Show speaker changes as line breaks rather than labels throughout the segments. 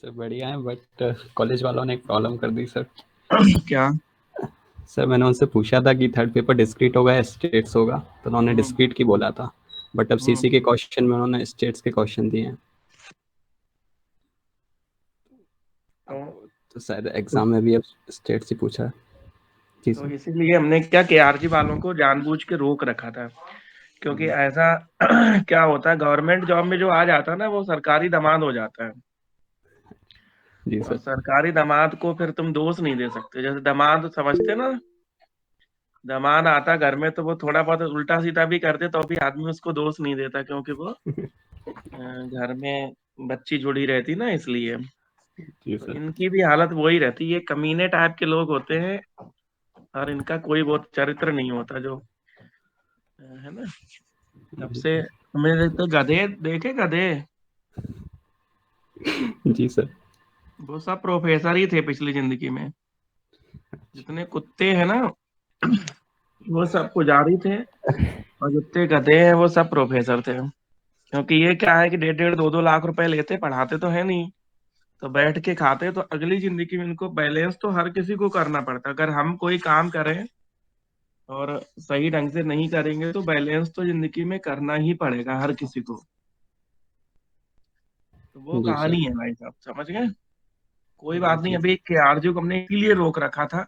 Sir बढ़िया है but college वालों ने एक प्रॉब्लम कर दी सर।
क्या?
सर मैंने उनसे पूछा था कि थर्ड पेपर डिस्क्रीट होगा या स्टेट्स होगा, तो उन्होंने
हम्म।
डिस्क्रीट की बोला था। बट अब
हम्म।
सीसी के क्वेश्चन में उन्होंने स्टेट्स के क्वेश्चन दिए हैं।
तो
तो शायद एग्जाम में भी अब स्टेट्स ही पूछा है। जी
तो
सर।
इसीलिए हमने क्या केआरजी वालों को जानबूझ के रोक रखा था, क्योंकि ऐसा क्या होता है, गवर्नमेंट जॉब में जो आ जाता है ना वो सरकारी दामाद हो जाता है।
जी
और
सर।
सरकारी दामाद को फिर तुम दोष नहीं दे सकते। जैसे दामाद समझते ना, दामाद आता घर में तो वो थोड़ा बहुत उल्टा सीधा भी करते तो भी आदमी उसको दोष नहीं देता, क्योंकि वो घर में बच्ची जुड़ी रहती ना, इसलिए।
जी
तो
सर।
इनकी भी हालत वही रहती है, ये कमीने टाइप के लोग होते हैं। और इनका कोई बहुत चरित्र नहीं होता, जो है ना। तब
जी
से
सर।
मैंने तो गधे देखे, गधे
जी सर।
वो सब प्रोफेसर ही थे पिछली जिंदगी में। जितने कुत्ते हैं ना वो सब पुजारी थे, और जितने गधे हैं वो सब प्रोफेसर थे। क्योंकि ये क्या है कि 1.5-2 लाख रुपए लेते, पढ़ाते तो है नहीं, तो बैठ के खाते। तो अगली जिंदगी में इनको बैलेंस तो हर किसी को करना पड़ता है। अगर हम कोई काम करें और सही ढंग से नहीं करेंगे तो बैलेंस तो जिंदगी में करना ही पड़ेगा हर किसी को। तो वो
जी सर।
कहानी है भाई साहब, समझ गए। कोई बात नहीं,
जी
अभी के आरजू को हमने इसीलिए रोक रखा था।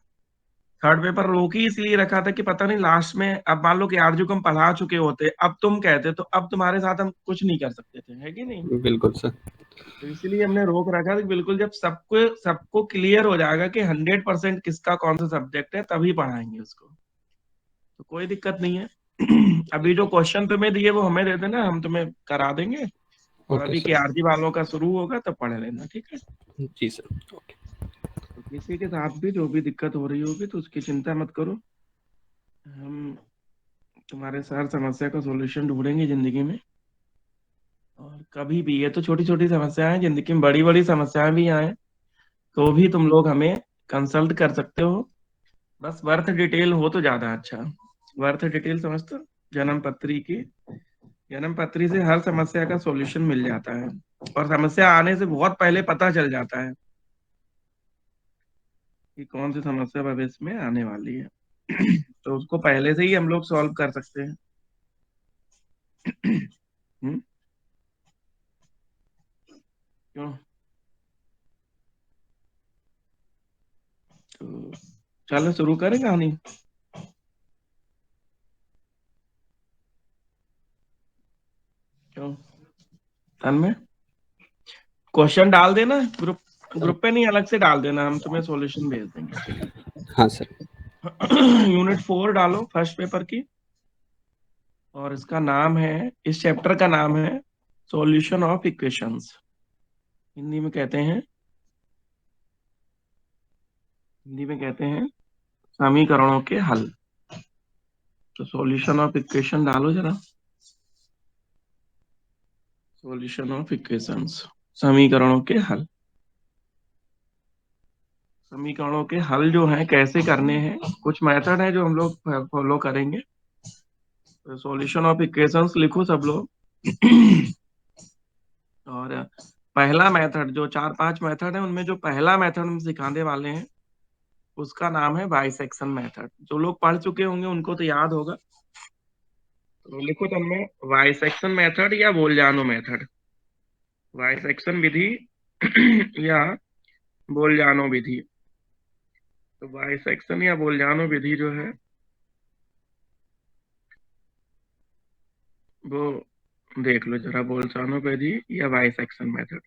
थर्ड पेपर रोक ही इसलिए रखा था कि पता नहीं लास्ट में, अब मान लो कि आरजू को हम पढ़ा चुके होते, अब तुम कहते तो अब तुम्हारे साथ हम कुछ नहीं कर सकते थे, है कि नहीं।
बिल्कुल सर।
तो इसलिए हमने रोक रखा था कि बिल्कुल जब सबको सबको क्लियर हो जाएगा कि 100% किसका कौन सा सब्जेक्ट है, तभी पढ़ाएंगे उसको। तो कोई दिक्कत नहीं है। अभी जो क्वेश्चन तुम्हें दिए वो हमें दे देना, हम तुम्हें करा देंगे। और
ओके
अभी के
सर।
आरजी वालों का शुरू होगा तब पढ़ लेना, ठीक है।
जी सर। ओके।
तो किसी के साथ भी जो भी दिक्कत हो रही होगी तो उसकी चिंता मत करो। हम तुम्हारे हर समस्या का सॉल्यूशन ढूंढेंगे जिंदगी में। और कभी भी, ये तो छोटी छोटी समस्याएं, जिंदगी में बड़ी बड़ी समस्याएं भी आए तो भी तुम लोग हमें कंसल्ट कर सकते हो। बस बर्थ डिटेल हो तो ज्यादा अच्छा। बर्थ डिटेल समझते हो, जन्म पत्री की। जन्म पत्री से हर समस्या का सॉल्यूशन मिल जाता है। और समस्या आने से बहुत पहले पता चल जाता है कि कौन सी समस्या भविष्य में आने वाली है। तो उसको पहले से ही हम लोग सॉल्व कर सकते हैं। हम्म, क्यों? तो चलो शुरू करें कहानी। क्यों? सन में क्वेश्चन डाल देना ग्रुप, ग्रुप पे नहीं, अलग से डाल देना, हम तुम्हें सॉल्यूशन भेज देंगे, ठीक
हाँ सर।
है। यूनिट 4 डालो फर्स्ट पेपर की। और इसका नाम है, इस चैप्टर का नाम है सॉल्यूशन ऑफ इक्वेशंस। हिंदी में कहते हैं, हिंदी में कहते हैं समीकरणों के हल। तो सॉल्यूशन ऑफ इक्वेशन डालो जरा। सॉल्यूशन ऑफ इक्वेशंस, समीकरणों के हल। समीकरणों के हल जो हैं कैसे करने हैं, कुछ मेथड है जो हम लोग फॉलो करेंगे। तो सॉल्यूशन ऑफ इक्वेशंस लिखो सब लोग। और पहला मेथड, जो 4-5 मेथड है उनमें जो पहला मेथड हम सिखाने वाले हैं उसका नाम है बाइसेक्शन मेथड। जो लोग पढ़ चुके होंगे उनको तो याद होगा। तो लिखो तुम में, बाइसेक्शन मेथड या बोलजानो मेथड। बाइसेक्शन विधि या बोलजानो विधि। तो बाइसेक्शन या बोलजानो विधि जो है वो देख लो जरा, बोलजानो विधि या बाइसेक्शन मेथड।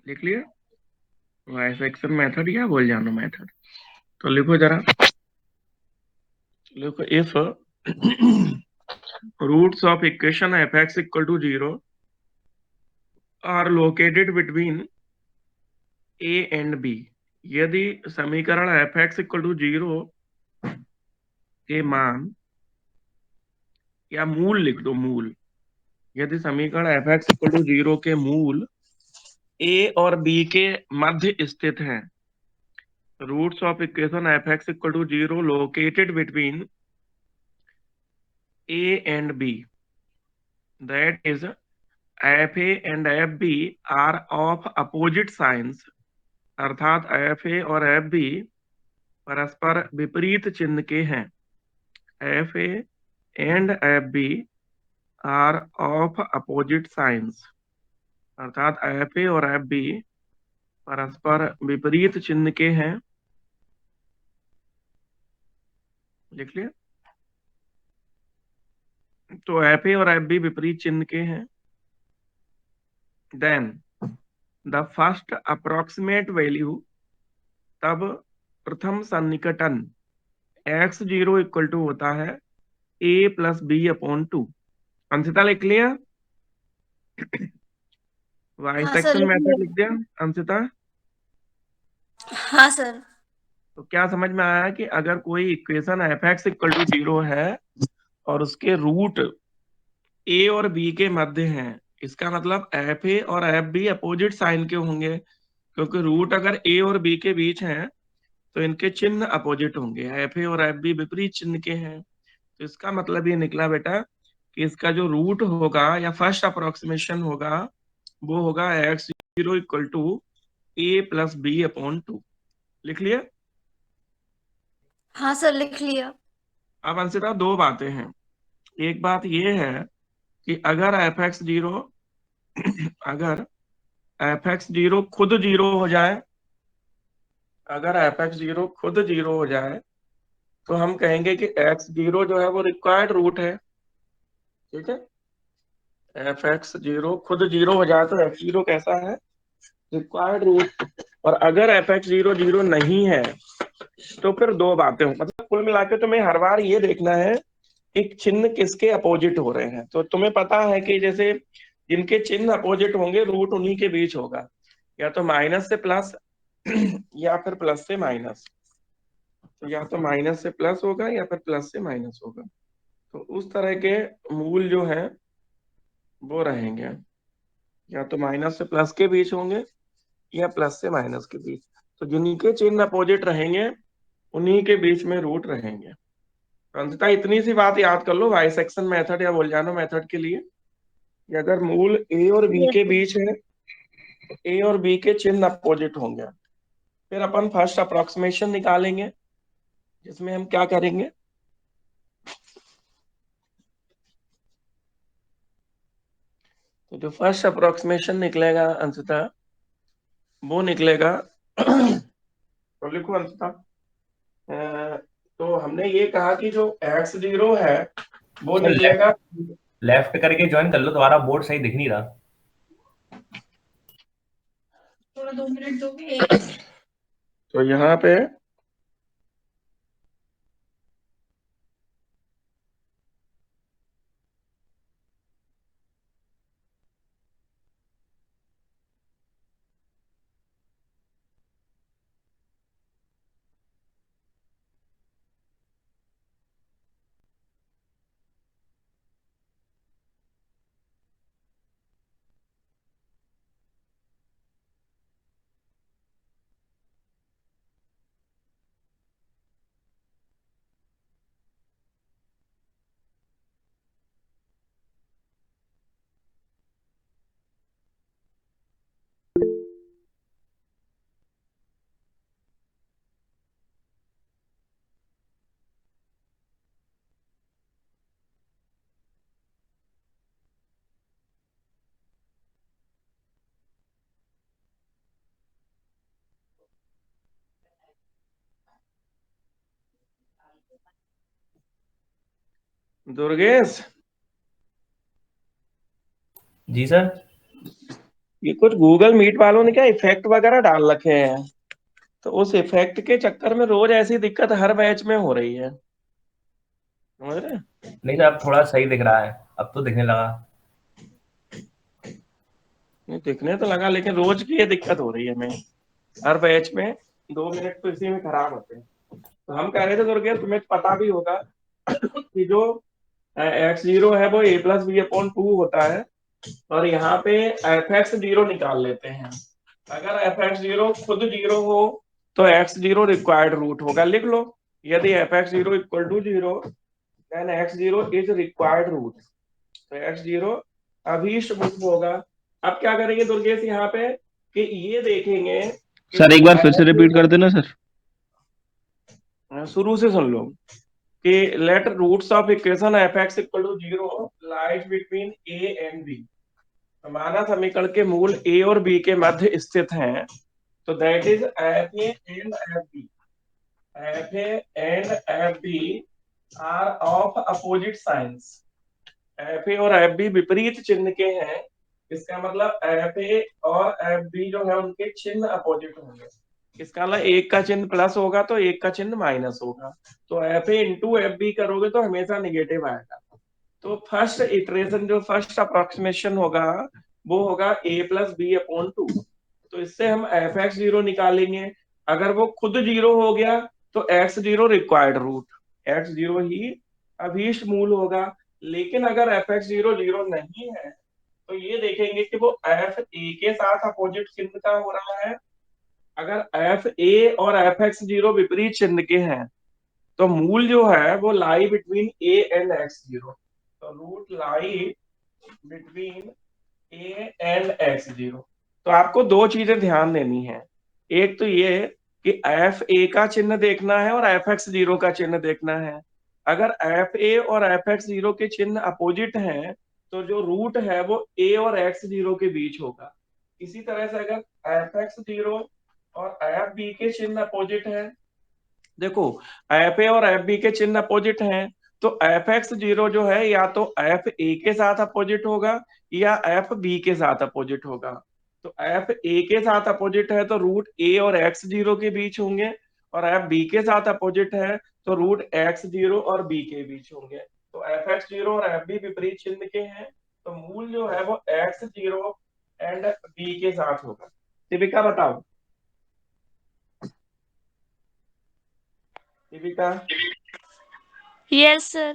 लिख लिया? बाइसेक्शन मेथड या बोलजानो मेथड। तो लिखो जरा, लिखो, if roots of equation f x equal to 0 are located between A and b. यदि समीकरण एफ एक्स इक्वल टू 0 के मान, या मूल लिख दो, मूल। यदि समीकरण एफ एक्स इक्वल टू 0 के मूल ए और बी के मध्य स्थित हैं। Roots of equation f x equal to 0 located between A and b, that is f a and f b are of opposite signs, अर्थात एफ ए और एफ बी परस्पर विपरीत चिन्ह के हैं। F a and f b are of opposite signs, अर्थात f ए और f b परस्पर विपरीत चिन्ह के हैं। लिख लिया। तो एफ ए और एफ बी विपरीत चिन्ह के हैं। Then the first approximate value, तब प्रथम सन्निकटन एक्स जीरो इक्वल टू होता है A plus B upon two. Anshita लिख लिया? वाई
हाँ सर,
सेक्शन
लिख
मेथड
लिया।
लिख दिया अंशिता?
हाँ सर।
तो क्या समझ में आया कि अगर कोई equation f x equal to zero है और उसके रूट ए और बी के मध्य हैं, इसका मतलब एफ ए और एफ बी अपोजिट साइन के होंगे, क्योंकि रूट अगर ए और बी के बीच हैं तो इनके चिन्ह अपोजिट होंगे, एफ ए और एफ बी विपरीत चिन्ह के हैं। तो इसका मतलब ये निकला बेटा कि इसका जो रूट होगा या फर्स्ट अप्रोक्सीमेशन होगा वो होगा x zero equal to a plus B upon two. लिख लिया?
हाँ सर, लिख लिया।
अब अंशिता दो बातें हैं। एक बात ये है कि अगर एफ एक्स जीरो अगर एफ एक्स जीरो खुद जीरो हो जाए, अगर एफ एक्स जीरो खुद जीरो हो जाए तो हम कहेंगे कि एक्स जीरो जो है वो रिक्वायर्ड रूट है। ठीक है? एफ एक्स जीरो खुद जीरो हो जाए तो एफ जीरो कैसा है? Required root. और अगर एफ एक्स जीरो जीरो नहीं है तो फिर दो बातें हो, मतलब कुल मिला के तुम्हें हर बार ये देखना है कि चिन्ह किसके अपोजिट हो रहे हैं। तो तुम्हें पता है कि जैसे जिनके चिन्ह अपोजिट होंगे रूट उन्हीं के बीच होगा, या तो माइनस से प्लस या फिर प्लस से माइनस। तो या तो माइनस से प्लस होगा या फिर प्लस से माइनस होगा। तो उस तरह के मूल जो है वो रहेंगे, या तो माइनस से प्लस के बीच होंगे या प्लस से माइनस के बीच। तो जिनके चिन्ह अपोजिट रहेंगे उन्हीं के बीच में रूट रहेंगे। तो अंततः इतनी सी बात याद कर लो बाइसेक्शन मेथड या बोलजानो मेथड के लिए कि अगर मूल ए और बी
यस
के
सर।
बीच है तो ए और बी के चिन्ह अपोजिट होंगे। फिर अपन फर्स्ट अप्रोक्सीमेशन निकालेंगे जिसमें हम क्या करेंगे, तो जो फर्स्ट अप्रोक्सीमेशन निकलेगा अंशतः वो निकलेगा तो लिखो अंशतः तो हमने ये कहा कि जो एक्स जीरो है वो
सर
निकलेगा।
लेफ्ट करके ज्वाइन कर लो, तुम्हारा बोर्ड सही दिख नहीं रहा।
थोड़ा 2 मिनट दोगे?
तो यहाँ पे दुर्गेश
जी सर।
ये कुछ गूगल मीट वालों ने क्या इफेक्ट वगैरह डाल रखे हैं, तो उस इफेक्ट के चक्कर में रोज ऐसी दिक्कत हर बैच में हो रही है, समझ रहे?
नहीं सर, अब थोड़ा सही दिख रहा है, अब तो दिखने लगा।
ये दिखने तो लगा लेकिन रोज की ये दिक्कत हो रही है हमें, हर बैच में 2 मिनट तो इसी में खराब होते हैं। तो हम कह रहे थे दुर्गेश तुम्हें पता भी होगा कि जो एक्स जीरो है वो ए प्लस बी अपॉन टू होता है, और यहाँ पे एफ एक्स जीरो निकाल लेते हैं। अगर एफ एक्स जीरो खुद जीरो हो तो एक्स जीरो रिक्वायर्ड रूट होगा। लिख लो, यदि f x zero equal to zero then x zero is required root. तो एक्स जीरो अभीष्ट मूल होगा। अब क्या करेंगे दुर्गेश यहाँ पे कि ये देखेंगे कि
सर एक बार फिर से रिपीट कर देना सर।
शुरू से सुन लो कि let roots of equation f x equal to 0 lies between A and b. माना समीकरण के मूल ए और बी के मध्य स्थित हैं, तो that is f a and f b. F a and f b are of opposite signs. F ए और एफ बी विपरीत चिन्ह के हैं, इसका मतलब एफ ए और एफ बी जो है उनके चिन्ह अपोजिट होंगे। इसका मतलब एक का चिन्ह प्लस होगा तो एक का चिन्ह माइनस होगा। तो f a into f b करोगे तो हमेशा निगेटिव आएगा। तो फर्स्ट इटरेशन जो फर्स्ट अप्रोक्सीमेशन होगा वो होगा ए प्लस बी अपॉन 2। तो इससे हम एफ एक्स जीरो निकालेंगे। अगर वो खुद जीरो हो गया तो x zero required root, X zero ही अभीष्ट मूल होगा। लेकिन अगर एफ एक्स जीरो जीरो नहीं है तो ये देखेंगे कि वो एफ ए के साथ अपोजिट चिन्ह का हो रहा है। अगर एफ ए और एफ एक्स जीरो विपरीत चिन्ह के हैं तो मूल जो है वो lie between A and X zero. तो root lie between A and X zero. तो आपको दो चीजें ध्यान देनी है। एक तो ये कि एफ ए का चिन्ह देखना है और एफ एक्स जीरो का चिन्ह देखना है। अगर एफ ए और एफ एक्स जीरो के चिन्ह अपोजिट हैं तो जो रूट है वो ए और एक्स जीरो के बीच होगा। इसी तरह से अगर एफ एक्स जीरो और एफ बी के चिन्ह अपोजिट है, देखो एफ ए और एफ बी के चिन्ह अपोजिट हैं, तो एफ एक्स जीरो जो है या तो एफ ए के साथ अपोजिट होगा या एफ बी के साथ अपोजिट होगा। तो एफ ए के साथ अपोजिट है तो रूट ए और एक्स जीरो के बीच होंगे, और एफ बी के साथ अपोजिट है तो रूट एक्स जीरो और बी के बीच होंगे। तो एफ एक्स जीरो और एफ बी विपरीत चिन्ह के हैं, तो मूल जो है वो एक्स जीरो एंड बी के साथ होगा। दीपिका बताओ, Deepika
yes sir.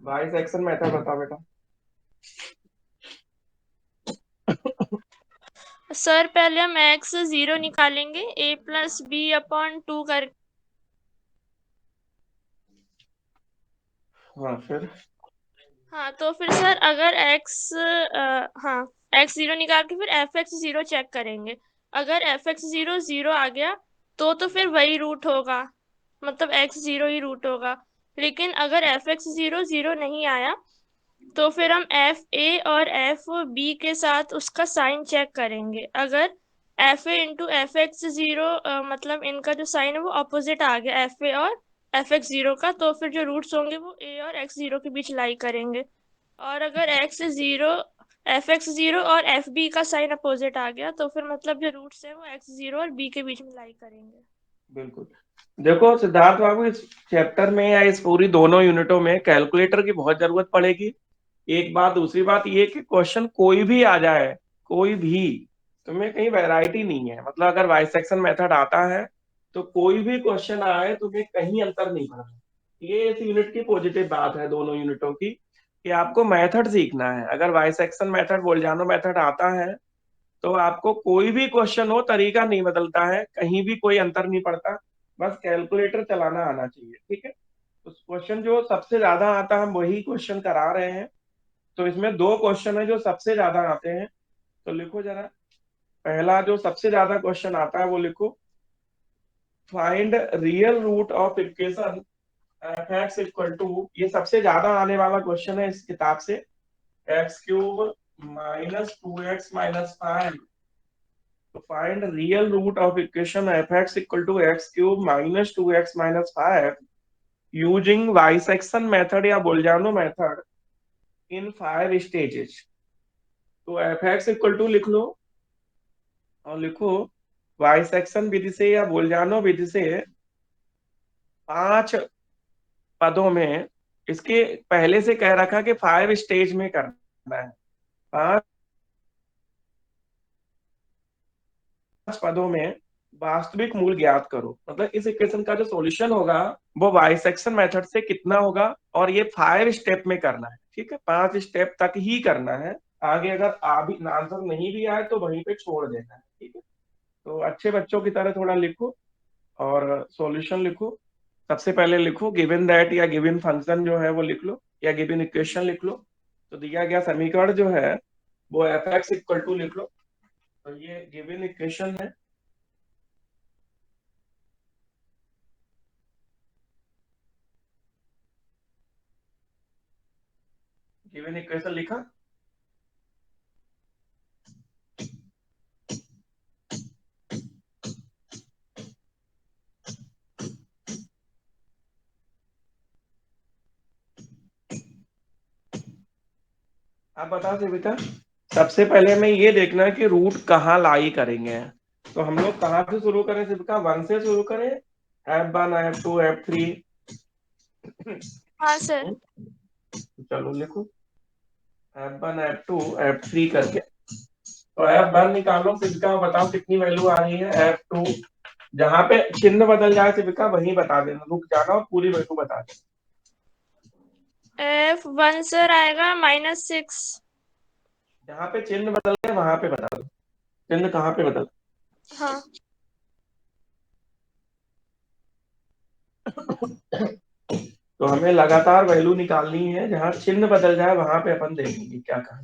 By section method बताओ बेटा।
सर पहले हम एक्स जीरो निकालेंगे ए प्लस बी अपॉन 2 कर।
हाँ फिर
हाँ तो फिर सर अगर हाँ एक्स जीरो निकाल के फिर एफ एक्स जीरो चेक करेंगे। अगर एफ एक्स जीरो जीरो आ गया तो फिर वही रूट होगा, मतलब एक्स जीरो ही रूट होगा। लेकिन अगर एफ एक्स जीरो जीरो नहीं आया तो फिर हम एफ ए और एफ बी के साथ उसका साइन चेक करेंगे। अगर F a into F x zero मतलब इनका जो साइन है वो अपोजिट आ गया एफ ए और एफ एक्स जीरो का, तो फिर जो रूट्स होंगे वो ए और एक्स जीरो के बीच लाई करेंगे। और अगर x zero F x zero और एफ बी का साइन अपोजिट आ गया तो फिर मतलब जो रूट्स है वो एक्स जीरो और बी के बीच में लाई करेंगे।
बिल्कुल। देखो सिद्धार्थ बाबू, इस चैप्टर में या इस पूरी दोनों यूनिटों में कैलकुलेटर की बहुत जरूरत पड़ेगी। एक बात, दूसरी बात ये कि क्वेश्चन कोई भी आ जाए, कोई भी, तुम्हें कहीं वैरायटी नहीं है। मतलब अगर बाइसेक्शन मेथड आता है तो कोई भी क्वेश्चन आए तुम्हें कहीं अंतर नहीं पड़ना। ये इस यूनिट की पॉजिटिव बात है दोनों यूनिटों की, कि आपको मेथड सीखना है। अगर बाइसेक्शन मेथड, बोलजानो मेथड आता है तो आपको कोई भी क्वेश्चन हो तरीका नहीं बदलता है, कहीं भी कोई अंतर नहीं पड़ता, बस कैलकुलेटर चलाना आना चाहिए। ठीक है, तो क्वेश्चन जो सबसे ज्यादा आता है हम वही क्वेश्चन करा रहे हैं। तो इसमें दो क्वेश्चन है जो सबसे ज्यादा आते हैं, तो लिखो जरा। पहला जो सबसे ज्यादा क्वेश्चन आता है वो लिखो, find real root of equation f x equal to, ये सबसे ज्यादा आने वाला क्वेश्चन है इस किताब से, x cube minus 2x minus 5। तो find real root of equation f x equal to x cube minus 2x minus 5 using bisection method या बोलजानो मेथड इन 5 स्टेजेस। तो एफ एक्स इक्वल टू लिख लो और लिखो बाइसेक्शन विधि से या बोलजानो विधि से 5 पदों में, इसके पहले से कह रखा कि 5 स्टेज में करना है। 5 पदों में वास्तविक मूल ज्ञात करो। मतलब इस इक्वेशन का जो सॉल्यूशन होगा वो बाइसेक्शन मेथड से कितना होगा, और ये 5 स्टेप में करना है। ठीक है, 5 स्टेप तक ही करना है, आगे अगर आंसर नहीं भी आए तो वहीं पे छोड़ देना है। ठीक है, तो अच्छे बच्चों की तरह थोड़ा लिखो और सॉल्यूशन लिखो। सबसे पहले लिखो गिवन दैट या गिवन फंक्शन जो है वो लिख लो, या गिवन इक्वेशन लिख लो। तो दिया गया समीकरण जो है वो एफ एक्स इक्वल टू लिख लो। तो ये गिवन इक्वेशन है। गिवन इक्वेशन लिखा। आप बताओ सेविका, सबसे पहले हमें ये देखना है कि रूट कहाँ लाई करेंगे। तो हम लोग कहाँ से शुरू करें सेविका? 1 से शुरू करें, F1 F2 F3?
हाँ सर।
चलो लिखो F1 F2 F3 करके। तो F1 निकालो सेविका, बताओ कितनी वैल्यू आ रही है F2। जहां पे चिन्ह बदल जाए सेविका वहीं बता देना, रुक जाना और पूरी वैल्यू बता देना।
F1 सर आएगा -6।
जहां पे चिन्ह बदल गए वहां पे बता दो, चिन्ह कहाँ पे बदल।
हाँ
तो हमें लगातार वैल्यू निकालनी है, जहां चिन्ह बदल जाए वहां पे अपन देखेंगे क्या कहा।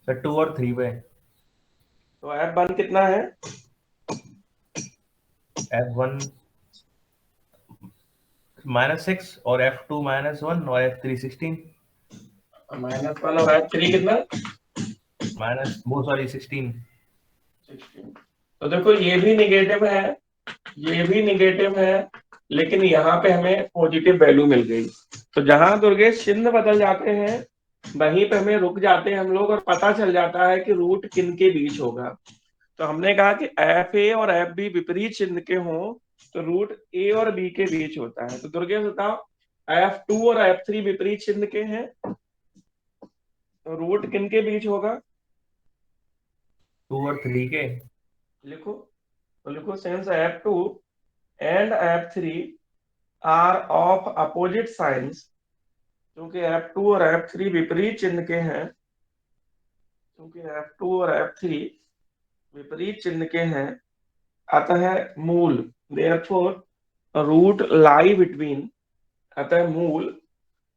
सर 2 और 3 पे।
तो F1 कितना है?
F1 -6 और F2 -1 और F3 16।
-1 और F3 कितना?
-16।
16। तो देखो ये भी निगेटिव है, ये भी निगेटिव है, लेकिन यहाँ पे हमें पॉजिटिव वैल्यू मिल गई। तो जहां दुर्गेश चिन्ह बदल जाते हैं वहीं पे हमें रुक जाते हैं हम लोग, और पता चल जाता है कि रूट किन के बीच होगा। तो हमने कहा कि एफ ए और एफ बी विपरीत चिन्ह के हों तो रूट ए और बी के बीच होता है। तो दुर्गेश बताओ, F2 और F3 विपरीत चिन्ह के हैं तो रूट किन के बीच होगा?
2 और 3 के।
लिखो, तो लिखो since F2 and F3 are of opposite signs. क्योंकि F2 और F3 विपरीत चिन्ह के हैं, क्योंकि F2 और F3 विपरीत चिन्ह के हैं, अतः मूल देयरफॉर रूट लाई बिटवीन, अतः मूल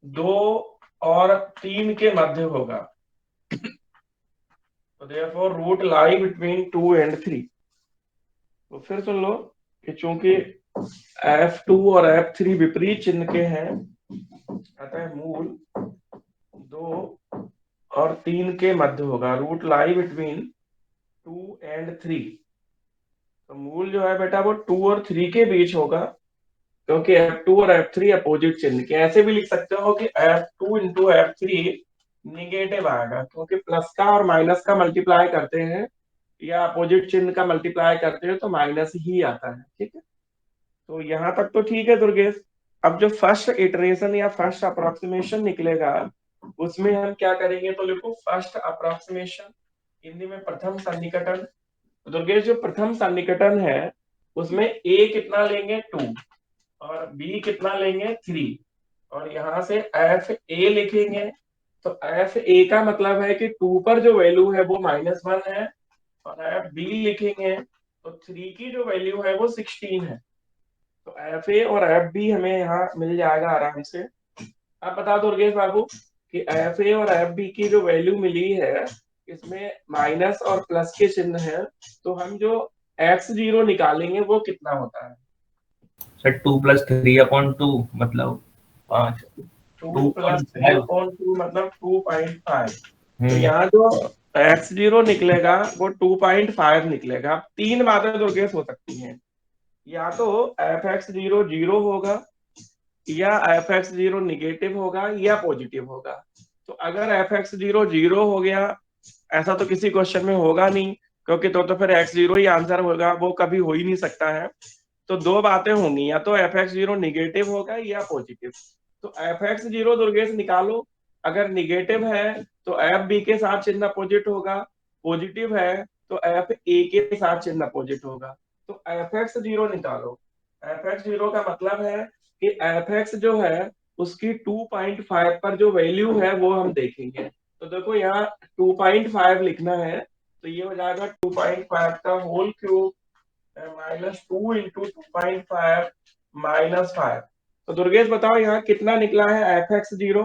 2 और 3 के मध्य होगा। तो therefore root lie between 2 and 3। तो फिर सुन लो कि चूंकि F2 और F3 विपरीत चिन्ह के हैं, अतः मूल 2 और 3 के मध्य होगा। Root lie between 2 and 3। तो मूल जो है बेटा वो 2 और 3 के बीच होगा, क्योंकि F2 और F3 अपोजिट चिन्ह के। ऐसे भी लिख सकते हो कि F2 इंटू F3 निगेटिव आएगा, क्योंकि प्लस का और माइनस का मल्टीप्लाई करते हैं या अपोजिट चिन्ह का मल्टीप्लाई करते हैं तो माइनस ही आता है। ठीक है, तो यहाँ तक तो ठीक है दुर्गेश। अब जो फर्स्ट इटरेशन या फर्स्ट अप्रोक्सीमेशन निकलेगा उसमें हम क्या करेंगे? तो लिखो फर्स्ट अप्रोक्सीमेशन, हिंदी में प्रथम सन्निकटन। दुर्गेश जो प्रथम सन्निकटन है उसमें a कितना लेंगे? 2 और b कितना लेंगे? 3 और यहाँ से एफ ए लिखेंगे। तो एफ ए का मतलब है कि 2 पर जो वैल्यू है वो -1 है, और एफ बी लिखेंगे तो 3 की जो वैल्यू है वो 16 है। तो एफ ए और एफ बी हमें यहाँ मिल जाएगा आराम से। अब बता दो दुर्गेश बाबू कि एफ ए और एफ बी की जो वैल्यू मिली है इसमें माइनस और प्लस के चिन्ह है, तो हम जो x0 निकालेंगे वो कितना होता है?
सर 2 + 3/2 मतलब 5।
2 + 3/2 मतलब 2.5। तो
हम्म।
यहाँ जो x0 निकलेगा वो 2.5 निकलेगा। अब 3 बातें दुर्गेश हो सकती हैं, या तो fx0 0 होगा, या fx0 निगेटिव होगा, या पॉजिटिव होगा। तो अगर fx0 0 हो गया, ऐसा तो किसी क्वेश्चन में होगा नहीं, क्योंकि तो फिर x0 ही आंसर होगा, वो कभी हो ही नहीं सकता है। तो 2 बातें होंगी, या तो fx0 निगेटिव होगा या पॉजिटिव। तो fx0 दुर्गेश निकालो। अगर निगेटिव है तो एफ बी के साथ चिन्ह अपोजिट होगा, पॉजिटिव है तो एफ ए के साथ चिन्ह अपोजिट होगा। तो fx0 निकालो। fx0 का मतलब है कि fx जो है उसकी 2.5 पर जो वैल्यू है वो हम देखेंगे। तो देखो यहाँ 2.5 लिखना है, तो ये हो जाएगा 2.5 का होल क्यूब -2 इंटू 2.5 -5। तो दुर्गेश बताओ यहाँ कितना निकला है fx0?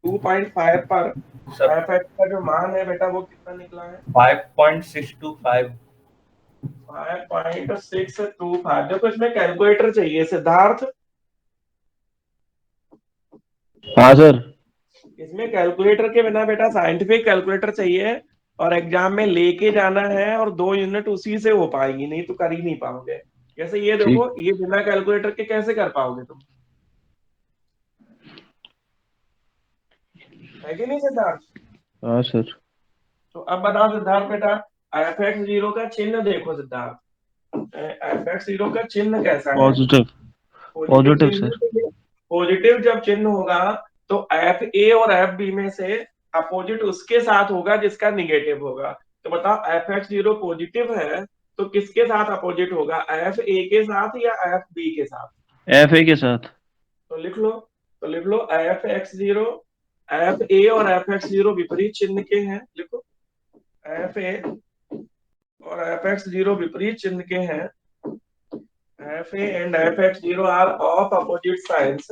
2.5 पर
सर
एफ एक्स का जो मान है बेटा वो कितना निकला है?
5.625।
5.625। देखो इसमें कैलकुलेटर चाहिए सिद्धार्थ,
हाँ सर।
इसमें कैलकुलेटर के बिना बेटा साइंटिफिक कैलकुलेटर चाहिए, और एग्जाम में लेके जाना है, और 2 यूनिट उसी से हो पाएगी, नहीं तो कर ही नहीं पाओगे। जैसे ये देखो, ये बिना कैलकुलेटर के कैसे कर पाओगे तुम, है कि नहीं सिद्धार्थ?
हाँ सर।
तो अब बताओ सिद्धार्थ बेटा, एफ एक्स जीरो का चिन्ह देखो सिद्धार्थ, एफ एक्स जीरो का चिन्ह कैसा है?
पॉजिटिव।
पॉजिटिव
पॉजिटिव
चिन्ह
सर।
है। पॉजिटिव जब चिन्ह होगा तो एफ ए और एफ बी में से अपोजिट उसके साथ होगा जिसका निगेटिव होगा। तो बताओ एफ एक्स जीरो पॉजिटिव है तो किसके साथ अपोजिट होगा, एफ ए के साथ या एफ बी के साथ?
एफ ए के साथ।
तो लिख लो, तो लिख लो एफ एक्स जीरो, एफ ए और एफ एक्स जीरो विपरीत चिन्ह के हैं, लिखो एफ ए और एफ एक्स जीरो विपरीत चिन्ह के हैं, f a and f x zero are of opposite signs.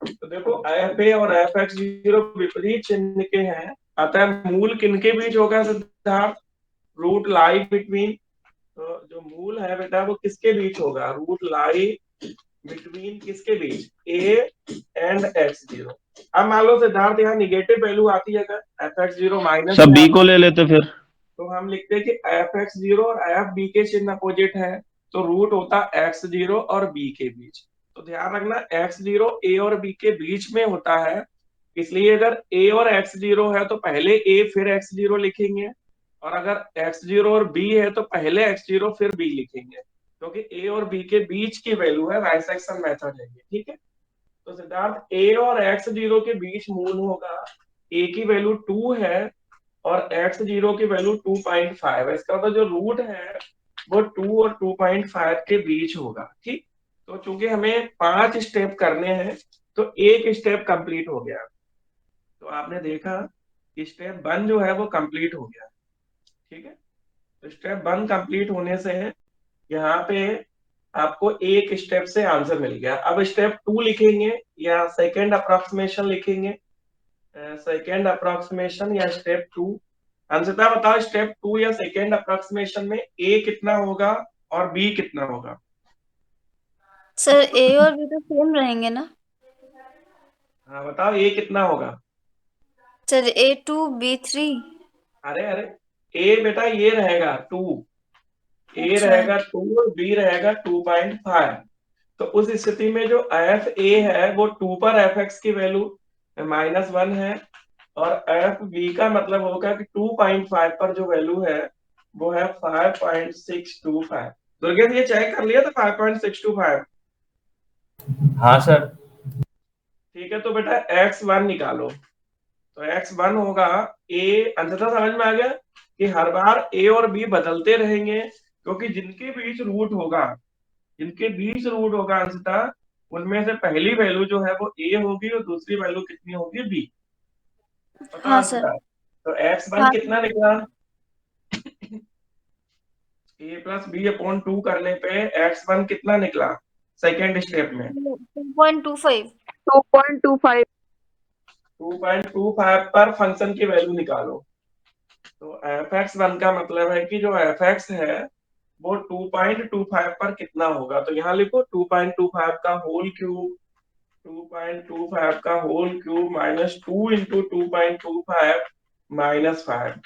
तो देखो एफ ए और एफ एक्स जीरो विपरीत चिन्ह के हैं, अतः मूल किनके बीच होगा सिद्धार्थ? रूट लाई बिटवीन, तो जो मूल है बेटा वो किसके बीच होगा? रूट लाई बिटवीन किसके बीच? A and X zero. अब मान लो सिद्धार्थ यहाँ निगेटिव वैल्यू आती है, अगर एफ एक्स जीरो माइनस
सब
में
बी
आता
को ले लेते फिर।
तो हम लिखते हैं कि एफ एक्स जीरो और एफ बी के चिन्ह अपोजिट है, तो रूट होता एक्स जीरो और बी के बीच। तो ध्यान रखना एक्स जीरो ए और बी के बीच में होता है, इसलिए अगर ए और एक्स जीरो है तो पहले ए फिर एक्स जीरो लिखेंगे, और अगर एक्स जीरो और बी है तो पहले एक्स जीरो फिर बी लिखेंगे, क्योंकि ए और बी के बीच की वैल्यू है, बाइसेक्शन मेथड लेंगे, ठीक है? तो सिद्धार्थ ए और एक्स जीरो के बीच मूल होगा, ए की वैल्यू 2 है और एक्स जीरो की वैल्यू 2.5 है, इसका मतलब जो रूट है वो 2 और 2.5 के बीच होगा, ठीक? तो चूंकि हमें 5 स्टेप करने हैं तो एक स्टेप कंप्लीट हो गया, तो आपने देखा स्टेप 1 जो है वो कंप्लीट हो गया, ठीक है? तो स्टेप 1 कंप्लीट होने से यहाँ पे आपको एक स्टेप से आंसर मिल गया। अब स्टेप 2 लिखेंगे या सेकेंड अप्रोक्सीमेशन लिखेंगे, सेकेंड अप्रोक्सीमेशन या स्टेप 2? अंशतः बताओ स्टेप 2 या सेकेंड अप्रोक्सीमेशन में ए कितना होगा और बी कितना होगा?
सर ए और बी तो सेम रहेंगे ना?
हाँ बताओ ए कितना होगा?
Sir A2 B3।
अरे अरे, ए बेटा ये रहेगा 2, ए
अच्छा।
रहेगा 2 और बी रहेगा 2.5। तो उस स्थिति में जो एफ ए है वो 2 पर एफ एक्स की वैल्यू -1 है, और एफ बी का मतलब होगा कि 2.5 पर जो वैल्यू है वो है 5.625। दुर्गेश ये चेक कर लिया था 5.625?
हाँ सर।
ठीक है, तो बेटा x1 निकालो, तो x1 होगा ए, अंततः समझ में आ गया कि हर बार ए और बी बदलते रहेंगे, क्योंकि जिनके बीच रूट होगा, जिनके बीच रूट होगा अंततः उनमें से पहली वैल्यू जो है वो ए होगी और दूसरी वैल्यू कितनी होगी? बी। पता
हाँ सर।
अंततः तो x1
हाँ
कितना निकला? ए प्लस बी अपॉन 2 करने पे x1 कितना निकला सेकेंड स्टेप में?
2.25।
2.25।
2.25 पर फंक्शन की वैल्यू निकालो। तो एफ एक्स वन का मतलब है कि जो एफ एक्स है वो 2.25 पर कितना होगा, तो यहाँ लिखो 2.25 का होल क्यूब, 2.25 का होल क्यूब माइनस 2 इंटू 2.25 -5।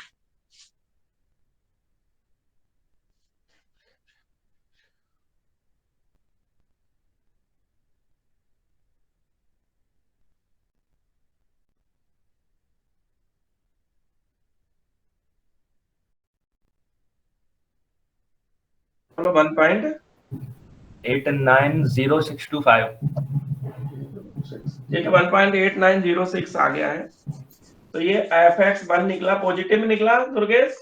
चलो
890625।
ठीक है, 1.8906 आ गया है। तो ये एफ एक्स वन निकला, पॉजिटिव निकला दुर्गेश?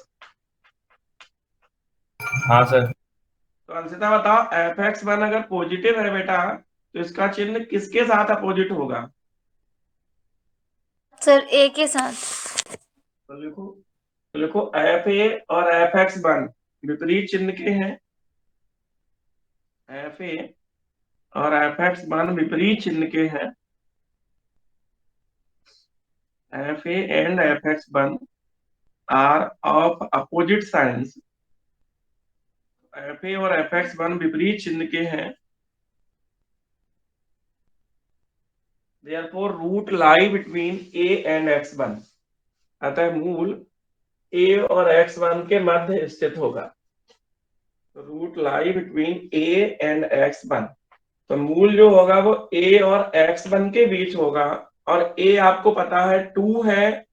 हाँ सर।
तो अंशिता बताओ एफ एक्स वन अगर पॉजिटिव है बेटा तो इसका चिन्ह किसके साथ अपोजिट होगा?
सर A के साथ।
तो लिखो एफ ए और एफ एक्स वन विपरीत चिन्ह के हैं, एफ ए और एफ एक्स वन विपरीत चिन्ह के हैं, FA and FX1 are of opposite signs. FA और FX1 विपरीत चिन्ह के हैं, therefore root lie between A and X1. अतः मूल A और X1 के मध्य स्थित होगा। Root lie between A and X1, तो मूल जो होगा वो A और X1 के बीच होगा, और A आपको पता है 2 है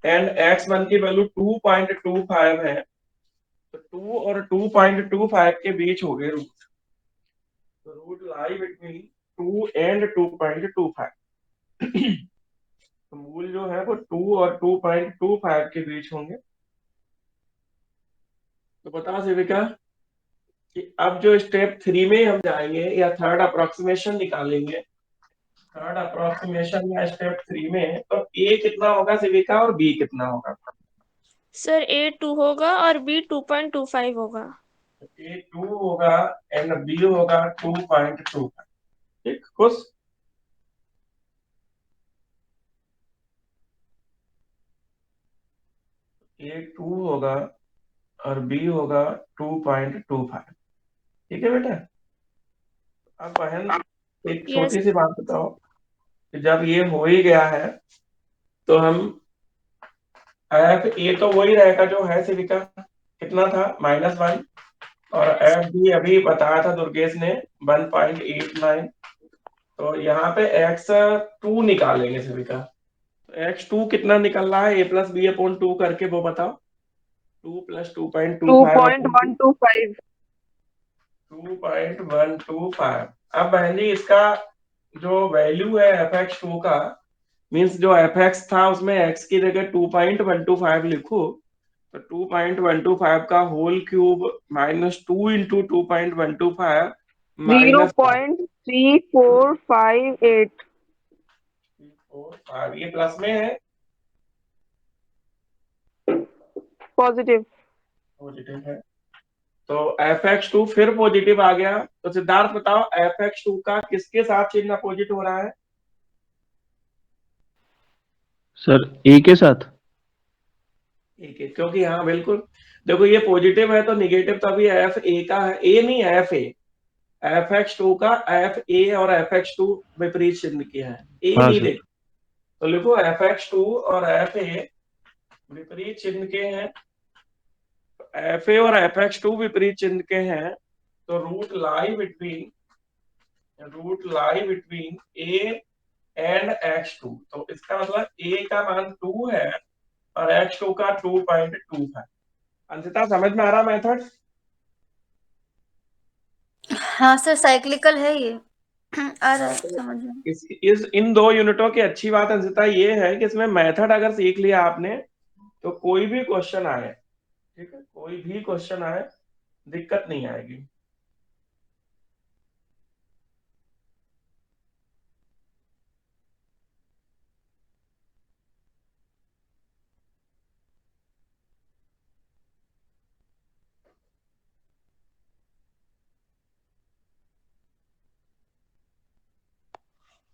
एंड X1 की वैल्यू 2.25 है, तो 2 और 2.25 के बीच हो गए रूट। तो रूट लाई बिटवीन 2 एंड 2.25। तो मूल जो है वो 2 और 2.25 के बीच होंगे। तो बता सेविका कि अब जो स्टेप 3 में हम जाएंगे या थर्ड अप्रोक्सीमेशन निकालेंगे, थर्ड अप्रोक्सीमेशन या स्टेप 3 में, तो A कितना होगा सेविका और B कितना होगा?
सर A 2 होगा और B 2.25 होगा।
A 2 होगा एंड B होगा 2.25। ठीक, खुश? A 2 होगा और B होगा 2.25। ठीक है बेटा? अब बहन एक
Yes.
छोटी सी बात बताओ कि जब ये हो ही गया है तो हम FA तो वही रहेगा जो है सेविका, कितना था -1, और FB अभी बताया था दुर्गेश ने 1.89। तो यहाँ पे X2 निकालेंगे सेविका। तो X2 कितना निकल रहा है A+B/2 करके, वो बताओ। 2 + 2.25 2.125। अब बहन जी इसका जो वैल्यू है FX2 का, मीन्स जो FX था उसमें X की जगह 2.125 लिखो, तो 2.125 का होल क्यूब -2 × 2.125
0.3458
-4 ये प्लस में है
पॉजिटिव।
पॉजिटिव है, तो FX2 फिर पॉजिटिव आ गया। तो सिद्धार्थ बताओ FX2 का किसके साथ चिन्ह अपोजिट हो रहा है?
सर A के साथ।
ठीक है, क्योंकि हाँ बिल्कुल देखो ये पॉजिटिव है तो निगेटिव तभी FA का है, A नहीं FA। FX2 का FA और FX2 विपरीत चिन्ह किया है, A
हाँ
नहीं
सर।
देखो। तो लिखो FX2 और FA विपरीत चिन्ह के हैं, FA और FX2 विपरीत चिन्ह के हैं, तो root lie between A and X2। तो इसका मतलब A का मान 2 है और X2 का 2.25। अंशिता समझ में आ रहा मेथड?
हाँ सर, साइक्लिकल है ये। आ रहा है
हाँ, तो
समझ में।
इन 2 यूनिटों की अच्छी बात अंशिता ये है कि इसमें मेथड अगर सीख लिया आपने तो कोई भी क्वेश्चन आए, ठीक है, कोई भी क्वेश्चन आए दिक्कत नहीं आएगी।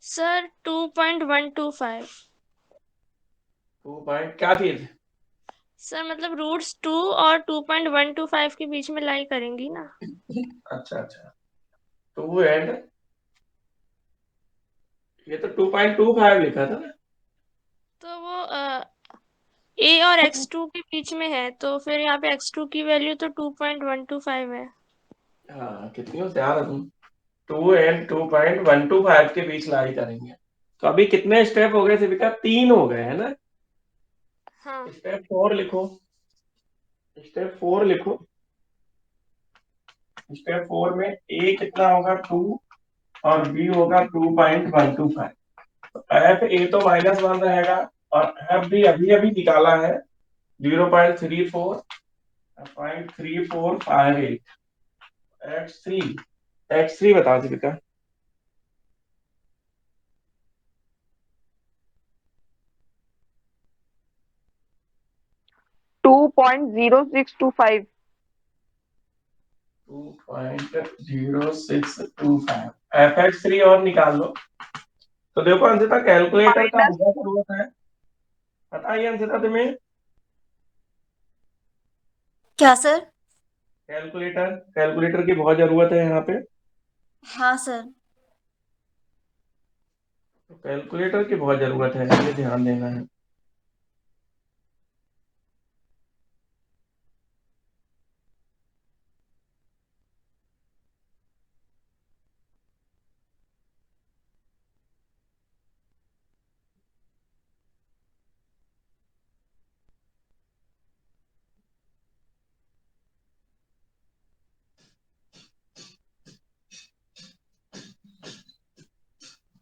सर 2.125।
2 क्या चीज?
सर मतलब रूट्स 2 और 2.125 के बीच में लाई करेंगी ना।
अच्छा अच्छा, 2 एंड ये तो 2.25 लिखा था ना।
तो वो A और X2 के बीच में है, तो फिर यहाँ पे X2 की वैल्यू तो 2.125 है।
हाँ, कितनी होशियार है तुम। 2 एंड 2.125 के बीच लाई करेंगे। तो अभी कितने स्टेप हो गए सेविका? 3 हो गए है ना।
हाँ
स्टेप 4 लिखो, स्टेप 4 लिखो। स्टेप 4 में A कितना होगा 2 और B होगा 2.125। तो FA तो -1 रहेगा और FB अभी अभी निकाला है 0.3458। X3 बताओ दीपिका।
2.0625
2.0625 FX3 और निकाल लो। तो देखो अंशिता कैलकुलेटर का होगा जरूरत है पता है अंशिता तुम्हें?
क्या सर?
कैलकुलेटर की बहुत जरूरत है यहाँ पे।
हाँ सर।
तो कैलकुलेटर की बहुत जरूरत है, ये ध्यान देना है।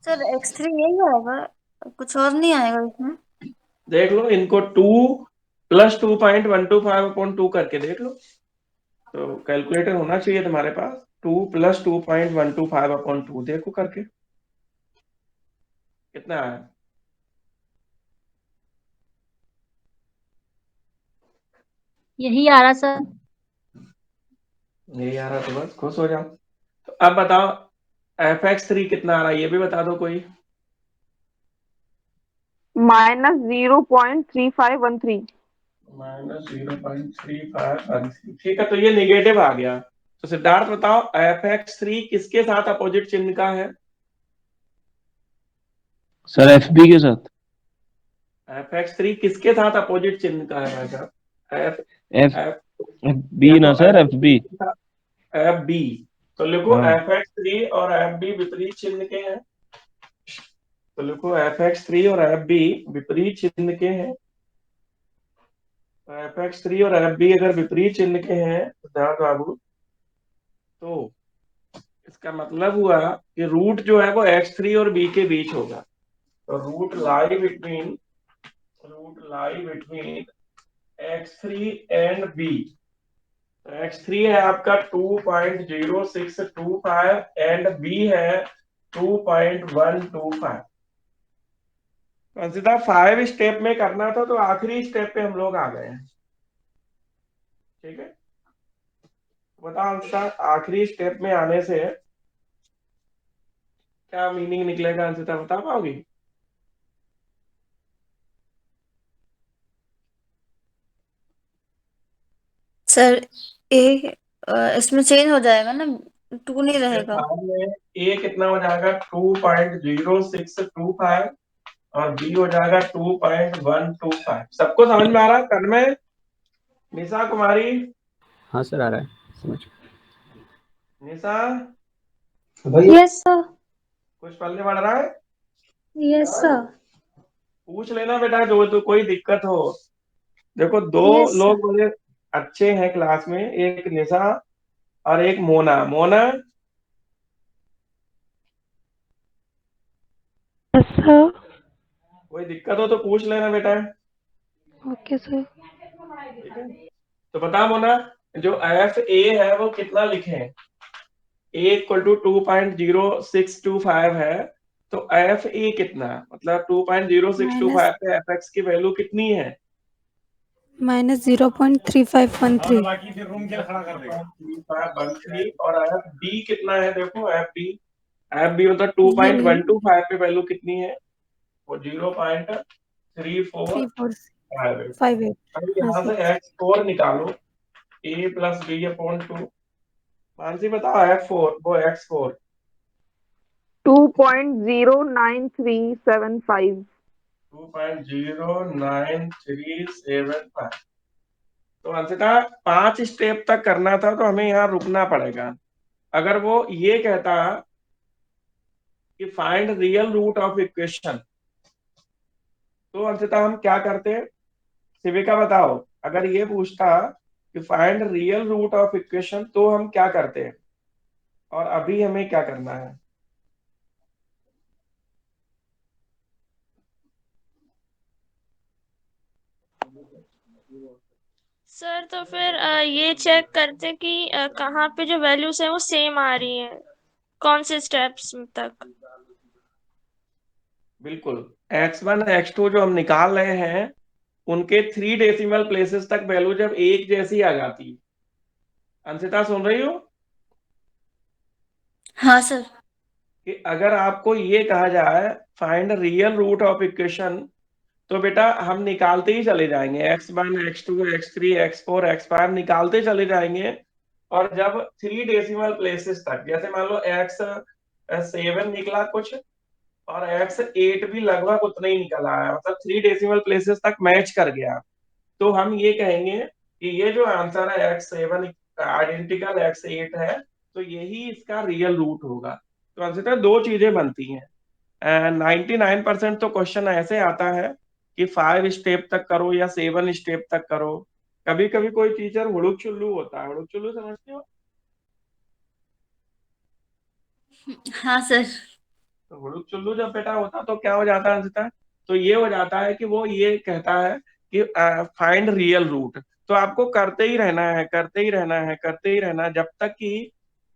सर x3 यही आएगा, कुछ और नहीं आएगा इसमें?
देख लो इनको 2 + 2.125/2 करके देख लो। तो कैलकुलेटर होना चाहिए तुम्हारे पास। 2 + 2.125/2 देखो करके कितना है।
यही आ रहा सर।
यही आ रहा तो बस खुश हो जाओ। तो अब बताओ fx3 कितना आ रहा है, ये भी बता दो कोई।
-0.3513।
-0.3513। ठीक है, तो ये नेगेटिव आ गया। तो सिद्धार्थ बताओ fx3 किसके साथ अपोजिट चिन्ह का है?
सर FB के साथ।
fx3 किसके साथ अपोजिट चिन्ह का है भाई साहब? f
F
f
FB
या
ना
तो
सर, FB।
fb। तो लिखो
हाँ
fx3 और fb विपरीत चिन्ह के हैं। तो लिखो fx3 और fb विपरीत चिन्ह के हैं। fx3 और fb अगर विपरीत चिन्ह के हैं सिद्धार्थ बाबू, तो इसका मतलब हुआ कि रूट जो है वो x3 और b के बीच होगा। तो root lie between x3 and b। तो x3 है आपका 2.0625 एंड b है 2.125। सीधा 5 स्टेप में करना था, तो आखिरी स्टेप पे हम लोग आ गए हैं। ठीक है, बताओ अंशिता, आखिरी स्टेप में आने से क्या मीनिंग निकलेगा? अंशिता बता पाओगी?
सर ए इसमें चेंज हो जाएगा ना, 2 नहीं रहेगा।
फाइव में ए कितना हो जाएगा? 2.0625 और बी हो जाएगा 2.125। सबको समझ में आ रहा है? तन्मय, निशा कुमारी,
हाँ सर, आ रहा है समझ।
निशा
यस सर।
कुछ पल्ले बढ़ रहा है?
Yes sir.
पूछ लेना बेटा, जो तो कोई दिक्कत हो। देखो दो
यस सर।
लोग बड़े अच्छे हैं क्लास में, एक निशा और एक मोना। Mona
yes sir.
कोई दिक्कत हो तो पूछ लेना बेटा।
Okay sir.
ठीक है, तो बता मोना, जो एफ ए है वो कितना लिखे? ए इक्वल टू 2.0625 है, तो एफ ए कितना, मतलब 2.0625 पे एफ एक्स की वैल्यू कितनी है?
-0.3513।
0.3513। और एफ बी कितना है? देखो एफ बी मतलब
ये
2.125 पे वैल्यू कितनी है? वो 0.3458।
3.58।
अब
हाँ
यहाँ
सर।
से x4 निकालो, a + b/2। मानसी बताओ f4, वो x4
2.09375।
2.09375। तो अंशिता 5 स्टेप तक करना था, तो हमें यहाँ रुकना पड़ेगा। अगर वो ये कहता कि find real root of equation, तो अंशिता हम क्या करते? शिविका बताओ, अगर ये पूछता कि find real root of equation, तो हम क्या करते? और अभी हमें क्या करना है?
सर तो फिर ये चेक करते कि कहाँ पे जो वैल्यूज है वो सेम आ रही है, कौन से स्टेप्स तक।
बिल्कुल, x1 x2 जो हम निकाल रहे हैं, उनके 3 डेसिमल प्लेसेस तक वैल्यू जब एक जैसी आ जाती है। अंशिता सुन रही हो?
हाँ सर।
कि अगर आपको ये कहा जाए find real root of equation, तो बेटा हम निकालते ही चले जाएंगे, x1 x2 x3 x4 x5 निकालते चले जाएंगे। और जब 3 डेसिमल प्लेसेस तक, जैसे मान लो x7 निकला कुछ और x8 भी लगभग उतना ही निकला है, मतलब 3 डेसिमल प्लेसेस तक मैच कर गया, तो हम ये कहेंगे कि ये जो आंसर है x7 आइडेंटिकल x8 है, तो यही इसका रियल रूट होगा। तो आंसर दो चीजें बनती हैं। 99% तो क्वेश्चन ऐसे आता है कि 5 स्टेप तक करो या 7 स्टेप तक करो। कभी कभी कोई टीचर हुड़ुक चुल्लू होता है, हुड़ुक चुल्लू समझते हो?
हाँ सर।
तो हुड़ुक चुल्लू जब बेटा होता तो क्या हो जाता है अंशतः, तो ये हो जाता है कि वो ये कहता है कि फाइंड रियल रूट। तो आपको करते ही रहना है, करते ही रहना है, करते ही रहना है, जब तक कि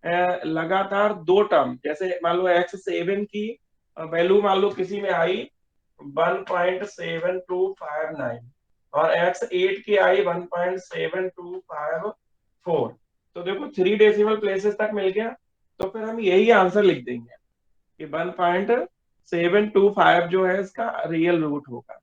लगातार 2 टर्म, जैसे मान लो x7 की वैल्यू मान लो किसी में आई 1.7259 और x8 की आई 1.7254, तो देखो 3 डेसिमल प्लेसेस तक मिल गया, तो फिर हम यही आंसर लिख देंगे कि 1.725 जो है इसका रियल रूट होगा।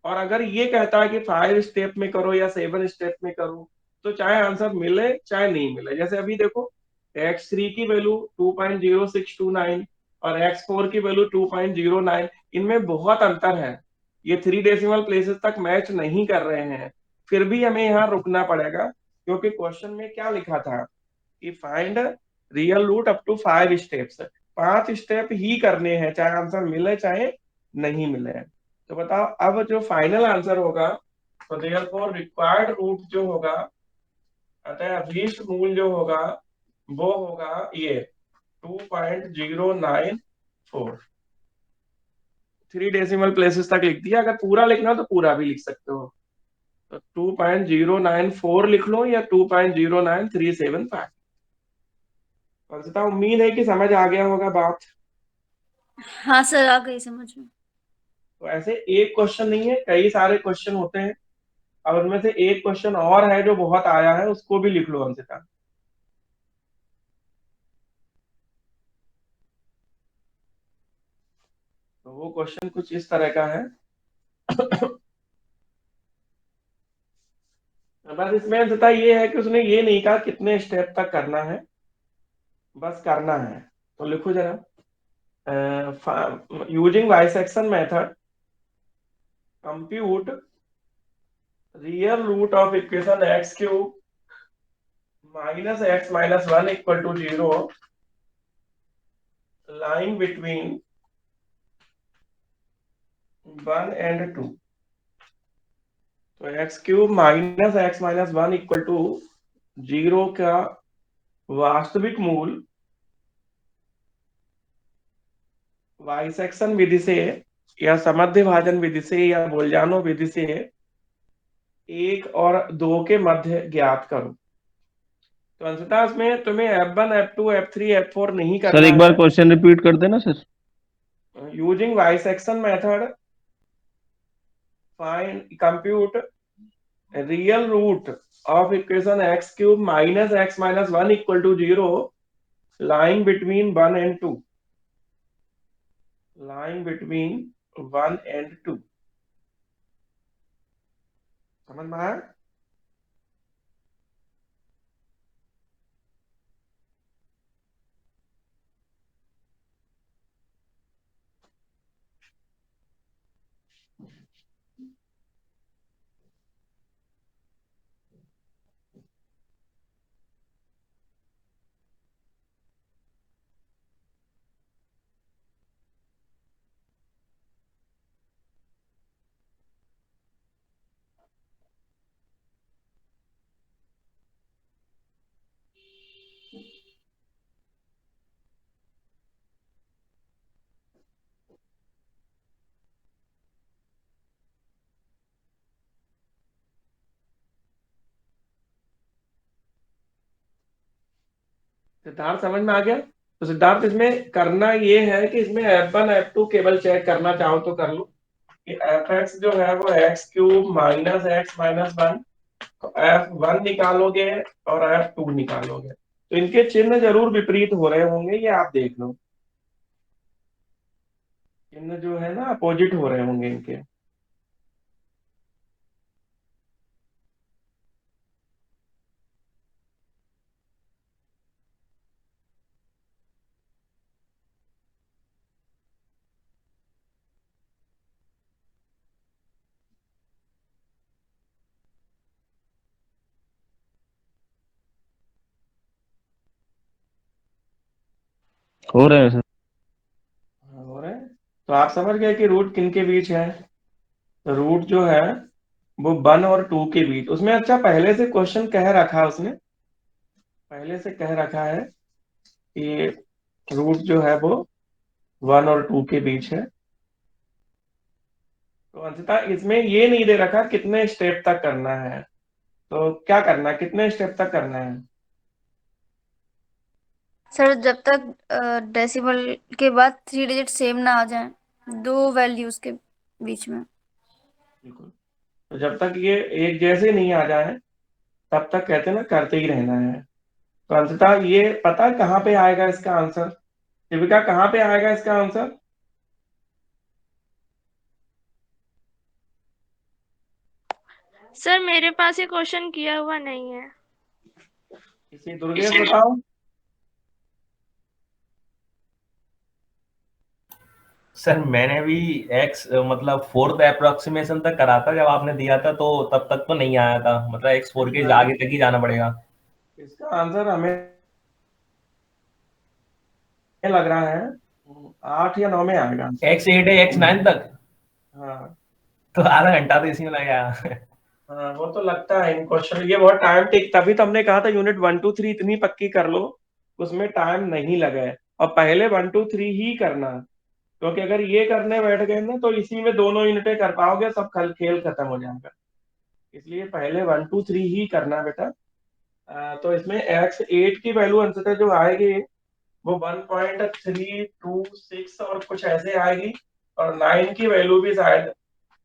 और अगर ये कहता है कि 5 स्टेप में करो या 7 स्टेप में करो, तो चाहे आंसर मिले चाहे नहीं मिले, जैसे अभी देखो x3 की वैल्यू 2.0629 और x4 की वैल्यू 2.09, इनमें बहुत अंतर है, ये 3 डेसिमल प्लेसेस तक मैच नहीं कर रहे हैं, फिर भी हमें यहाँ रुकना पड़ेगा, क्योंकि क्वेश्चन में क्या लिखा था कि find real root up to 5 steps, 5 step ही करने हैं, चाहे आंसर मिले चाहे नहीं मिले। तो बताओ अब जो फाइनल आंसर होगा, तो देयरफॉर रिक्वायर्ड रूट जो होगा, अतः अभीष्ट मूल जो होगा वो होगा ये 2.094। 3 डेसिमल प्लेसेस तक लिख दिया, अगर पूरा लिखना हो तो पूरा भी लिख सकते हो, तो 2.094 लिख लो या 2.09375। अर्पिता उम्मीद है कि समझ आ गया होगा बात।
हाँ सर, आ गई समझ में।
तो ऐसे एक क्वेश्चन नहीं है, कई सारे क्वेश्चन होते हैं, और उनमें से एक क्वेश्चन और है जो बहुत आया है, उसको भी लिख लो अंशिता। तो वो क्वेश्चन कुछ इस तरह का है। बस इसमें अंशिता ये है कि उसने ये नहीं कहा कितने स्टेप तक करना है, बस करना है। तो लिखो जरा, using bisection method compute real root of equation x cube minus x minus 1 equal to 0 lying between 1 and 2। तो x cube minus x minus 1 equal to 0 का वास्तविक मूल बाइसेक्शन विधि से या समध्य भाजन विधि से या बोल्जानो विधि से 1 और 2 के मध्य ज्ञात करो। तो अंशतः इसमें तुम्हें F1 F2 F3 F4 नहीं करना
सर एक बार
है।
क्वेश्चन रिपीट कर देना sir.
Using bisection method find compute real root of equation x cube minus x minus 1 equal to 0 lying between 1 and 2, lying between 1 and 2। समझ में आया? सिद्धार्थ समझ में आ गया? तो सिद्धार्थ इसमें करना ये है कि इसमें F1 F2 केवल चेक करना चाहो तो कर लो कि Fx जो है वो x cube minus x minus 1, तो F1 निकालोगे और F2 निकालोगे, तो इनके चिन्ह जरूर विपरीत हो रहे होंगे, ये आप देख लो, चिन्ह जो है ना अपोजिट हो रहे होंगे इनके।
हो रहे हैं सर।
हो रहा है। तो आप समझ गए कि रूट किन के बीच है। तो रूट जो है वो 1 और 2 के बीच, उसमें अच्छा पहले से क्वेश्चन कह रखा है, उसने पहले से कह रखा है कि रूट जो है वो 1 और 2 के बीच है। तो अंततः इसमें ये नहीं दे रखा कितने स्टेप तक करना है। तो क्या करना है, कितने स्टेप तक करना है।
सर जब तक डेसिमल के बाद 3 डिजिट सेम ना आ जाए, दो वैल्यूज के बीच में।
बिल्कुल। तो जब तक ये एक जैसे नहीं आ जाए तब तक कहते हैं ना करते ही रहना है। तो अंततः ये पता है कहाँ पे आएगा इसका आंसर। शिविका कहाँ पे आएगा इसका आंसर।
सर मेरे पास ये क्वेश्चन किया हुआ नहीं है।
किसी दुर्गेश बताओ।
सर मैंने भी एक्स मतलब फोर्थ अप्रोक्सीमेशन तक करा था जब आपने दिया था, तो तब तक तो नहीं आया था, मतलब एक्स फोर के आगे तक ही जाना पड़ेगा।
इसका आंसर हमें लग रहा है 8 या 9 में आएगा।
एक्स 8 है एक्स 9 तक,
हाँ
तो आधा घंटा तो इसी में लग गया।
हाँ, वो तो लगता है इन क्वेश्चन ये बहुत टाइम टेक, तभी तो हमने कहा था यूनिट 1 2 3 इतनी पक्की कर लो उसमें टाइम नहीं लगे, और पहले 1 2 3 ही करना। क्योंकि अगर ये करने बैठ गए ना तो इसी में दोनों यूनिटें कर पाओगे, सब खेल खत्म हो जाएगा। इसलिए पहले 1 2 3 ही करना बेटा। तो इसमें x8 की वैल्यू अंततः जो आएगी वो 1.326 और कुछ ऐसे आएगी, और 9 की वैल्यू भी शायद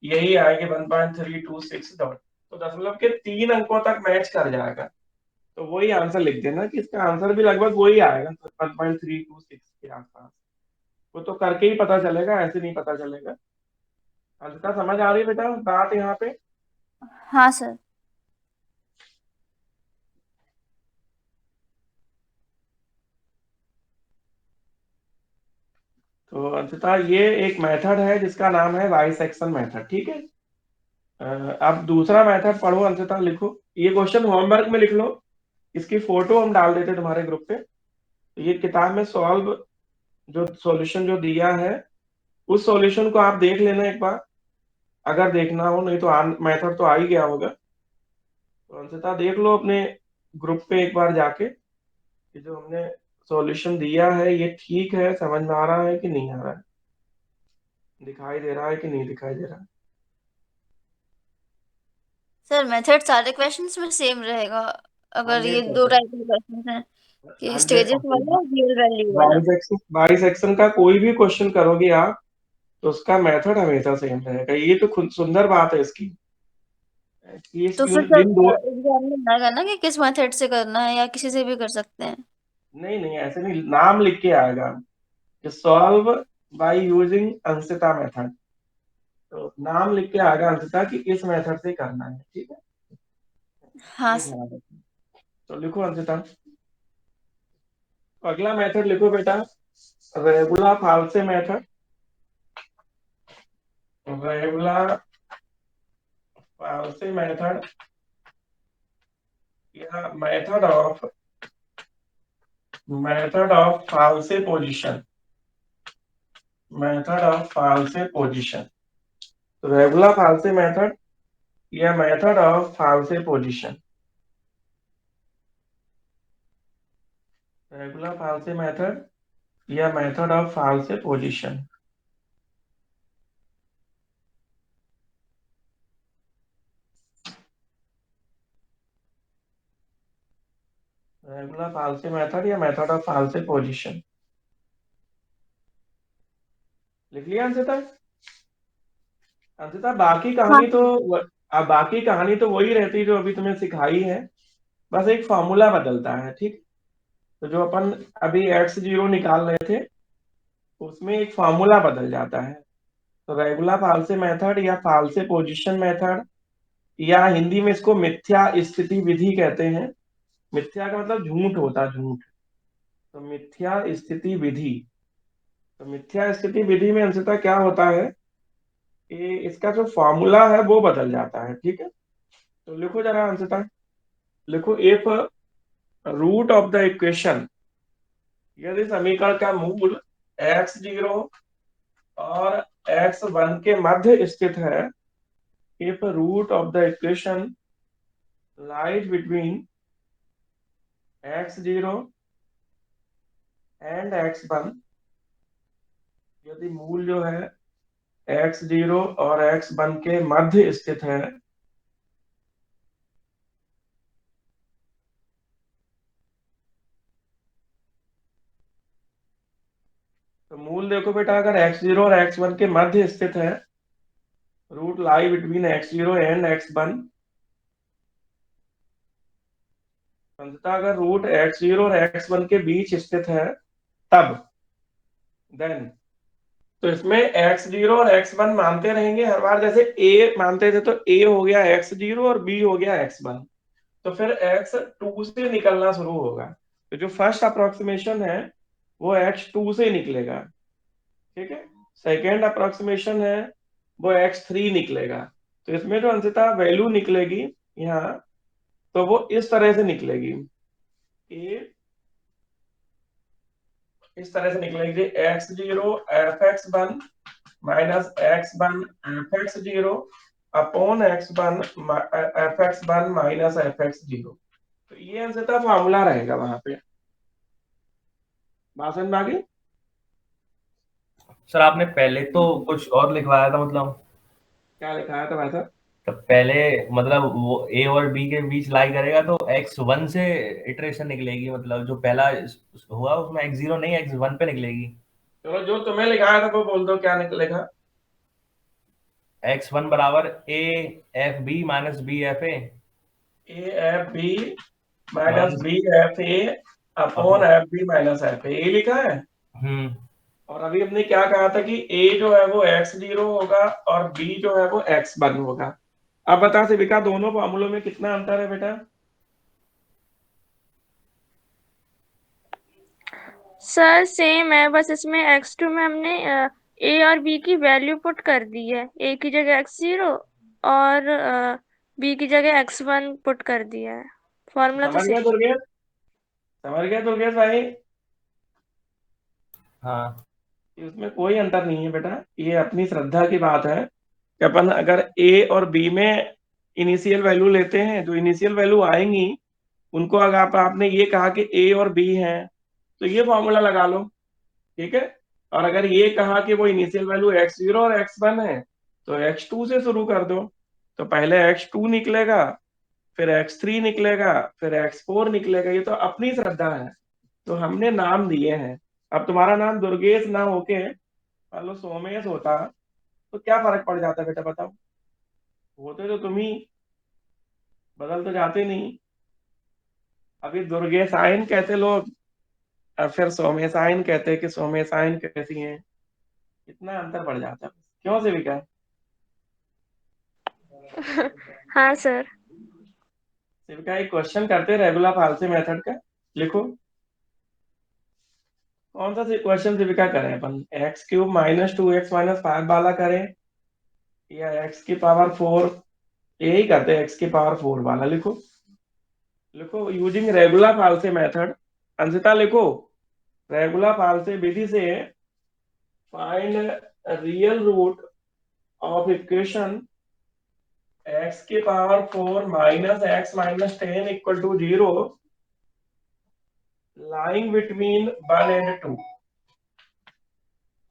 यही आएगी 1.326 डॉट। तो दशमलव के 3 अंकों तक मैच कर जाएगा। तो वही आंसर लिख देना कि इसका आंसर भी लगभग वही आएगा 1.326 के आसपास। वो तो करके ही पता चलेगा, ऐसे नहीं पता चलेगा। अंततः समझ आ रही है बेटा बात यहाँ पे।
हाँ सर।
तो अंततः ये एक मेथड है जिसका नाम है बाइसेक्शन मेथड, ठीक है। अब दूसरा मेथड पढ़ो, अंततः लिखो। ये क्वेश्चन होमवर्क में लिख लो, इसकी फोटो हम डाल देते तुम्हारे ग्रुप पे। ये किताब में सॉल्व जो सॉल्यूशन जो दिया है उस सॉल्यूशन को आप देख लेना एक बार, अगर देखना हो, नहीं तो मेथड तो आ ही गया होगा। तो अंततः देख लो अपने ग्रुप पे एक बार जाके कि जो हमने सॉल्यूशन दिया है ये ठीक है, समझ में आ रहा है कि नहीं आ रहा है, दिखाई दे रहा है कि नहीं दिखाई दे रहा है।
सर मेथड सारे क्वेश्चंस में सेम रहेगा, अगर ये दो
100%,
टाइप के क्वेश्चंस हैं कि स्टेजेस
100%।
वाला और रियल वैल्यू वाला।
बाइसेक्शन का कोई भी क्वेश्चन करोगे आप तो उसका मेथड हमेशा सेम रहेगा। ये तो खुद सुंदर बात है इसकी कि
तो फिर सर
जिन दो,
एग्जाम में आएगा ना कि किस मेथड से करना है, या किसी से भी कर सकते हैं।
नहीं नहीं ऐसे नहीं, नाम लिख के आएगा कि solve by using Anshita method. तो नाम लिख के आएगा अंशिता कि इस मेथड से करना है, ठीक है।
हाँ
ये
सर।
ध्यान रखना। तो लिखो अंशिता। तो अगला मेथड लिखो बेटा, regular falsi method. Regular falsi method या method of false position, method of false position. तो रेगुलर फाल्से मेथड या method of false position, regular falsi method या method of false position. Regular falsi method या method of false position. लिख लिया अंशिता। अंशिता बाकी
हाँ
कहानी तो अब बाकी कहानी तो वही रहती जो अभी तुम्हें सिखाई है, बस एक फॉर्मूला बदलता है, ठीक। तो जो अपन अभी x0 निकाल रहे थे उसमें एक फॉर्मूला बदल जाता है। तो रेगुलर फाल्से मेथड या फाल्से पोजीशन मेथड, या हिंदी में इसको मिथ्या स्थिति विधि कहते हैं। मिथ्या का मतलब झूठ होता है, झूठ। तो मिथ्या स्थिति विधि। तो मिथ्या स्थिति विधि में अंशतः क्या होता है कि इसका जो फॉर्मूला है वो बदल जाता है, ठीक है। तो लिखो जरा अंशतः, लिखो if root of the equation यदि समीकरण का मूल x0 और x1 के मध्य स्थित है, if root of the equation lies between x0 and x1, यदि मूल जो है x0 और x1 के मध्य स्थित है, तो मूल देखो बेटा, अगर x0 और x1 के मध्य स्थित है, root lie between x0 and x1, अंततः अगर रूट x0 और x1 के बीच स्थित है, तब देन तो इसमें x0 और x1 मानते रहेंगे हर बार, जैसे a मानते थे तो a हो गया x0 और b हो गया x1, तो फिर x2 से निकलना शुरू होगा। तो जो फर्स्ट अप्रोक्सीमेशन है वो x2 से निकलेगा, ठीक है। सेकेंड अप्रोक्सीमेशन है वो x3 निकलेगा। तो इसमें जो अंततः वैल्यू निकलेगी यहाँ, तो वो इस तरह से निकलेगी, a इस तरह से निकलेगी x0 fx1 minus x1 fx0 upon x1 fx1 minus fx0। तो ये अंततः फॉर्मूला रहेगा वहां पे। बात समझ में आ गई?
सर आपने पहले तो कुछ और लिखवाया था, मतलब
क्या लिखा है था वैसा?
तो पहले मतलब वो a और b के बीच लाई करेगा तो x1 से इटरेशन निकलेगी, मतलब जो पहला हुआ उसमें x0 नहीं x1 पे निकलेगी।
चलो जो तुम्हें लिखाया था वो बोल दो, क्या निकलेगा?
x1 बराबर a f b माइनस b f a,
a f b minus b f a upon f b minus f a, लिखा है। और अभी हमने क्या कहा था कि a जो है वो x0 होगा और b जो है वो x1 होगा। अब बता शिविका, दोनों फॉर्मूलों में कितना अंतर है बेटा?
सर सेम है, बस इसमें x2 में हमने a और b की वैल्यू पुट कर दी है, a की जगह x0 और b की जगह x1 पुट कर दिया है। फॉर्मूला तो
समझ गया
सेम।
दुर्गेश? समझ गया दुर्गेश भाई?
हाँ
इसमें कोई अंतर नहीं है बेटा, ये अपनी श्रद्धा की बात है कि अपन अगर a और b में इनिशियल वैल्यू लेते हैं, जो इनिशियल वैल्यू आएंगी उनको अगर आपने ये कहा कि a और b हैं, तो ये फॉर्मूला लगा लो, ठीक है। और अगर ये कहा कि वो इनिशियल वैल्यू x0 और x1 है, तो x2 से शुरू कर दो। तो पहले x2 निकलेगा, फिर x3 निकलेगा, फिर x4 निकलेगा। ये तो अपनी श्रद्धा है, तो हमने नाम दिए हैं। अब तुम्हारा नाम दुर्गेश ना होके मान लो सोमेश होता, तो क्या फर्क पड़ जाता बेटा, बताओ? होते तो तुम ही, बदल तो जाते नहीं। अभी दुर्गेशाइन कहते लोग, और फिर सोमेशाइन कहते कि सोमेशाइन कैसी हैं, कितना अंतर पड़ जाता है। क्यों से विका?
हाँ सर।
शिविका एक क्वेश्चन करते रेगुलर फालसे मेथड का, लिखो। कौन सा क्वेश्चन शिविका करें अपन? x³ माइनस 2x माइनस 5 वाला करें या x⁴, यही करते हैं, x⁴ वाला। लिखो लिखो, using regular falsi method. Anshita लिखो, रेगुलर फालसे विधि से find real root of equation x⁴ minus x minus 10 equal to 0 lying between 1 and 2।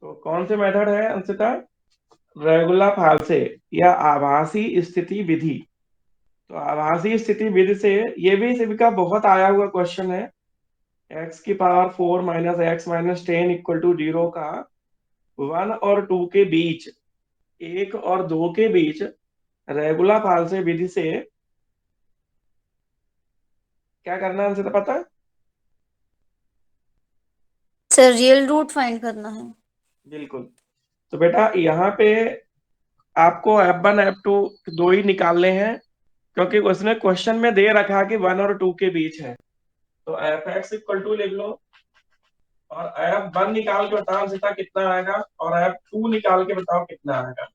तो कौन से मेथड है अंशिता? रेगुलर फालसे या आभासी स्थिति विधि। तो आभासी स्थिति विधि से, ये भी शिविका बहुत आया हुआ क्वेश्चन है, x⁴ minus x minus 10 equal to 0 का 1 और 2 के बीच, 1 और 2 के बीच रेगुलर फालसे विधि से क्या करना है हमसे, तो पता है?
सर रियल रूट फाइंड करना है।
बिल्कुल। तो बेटा यहाँ पे आपको f1 f2 दो ही निकालने हैं, क्योंकि उसने क्वेश्चन में दे रखा कि 1 और 2 के बीच है। तो fx इक्वल टू लिख लो, और f1 निकाल के बताओ सीता कितना आएगा, और f2 निकाल के बताओ कितना आएगा।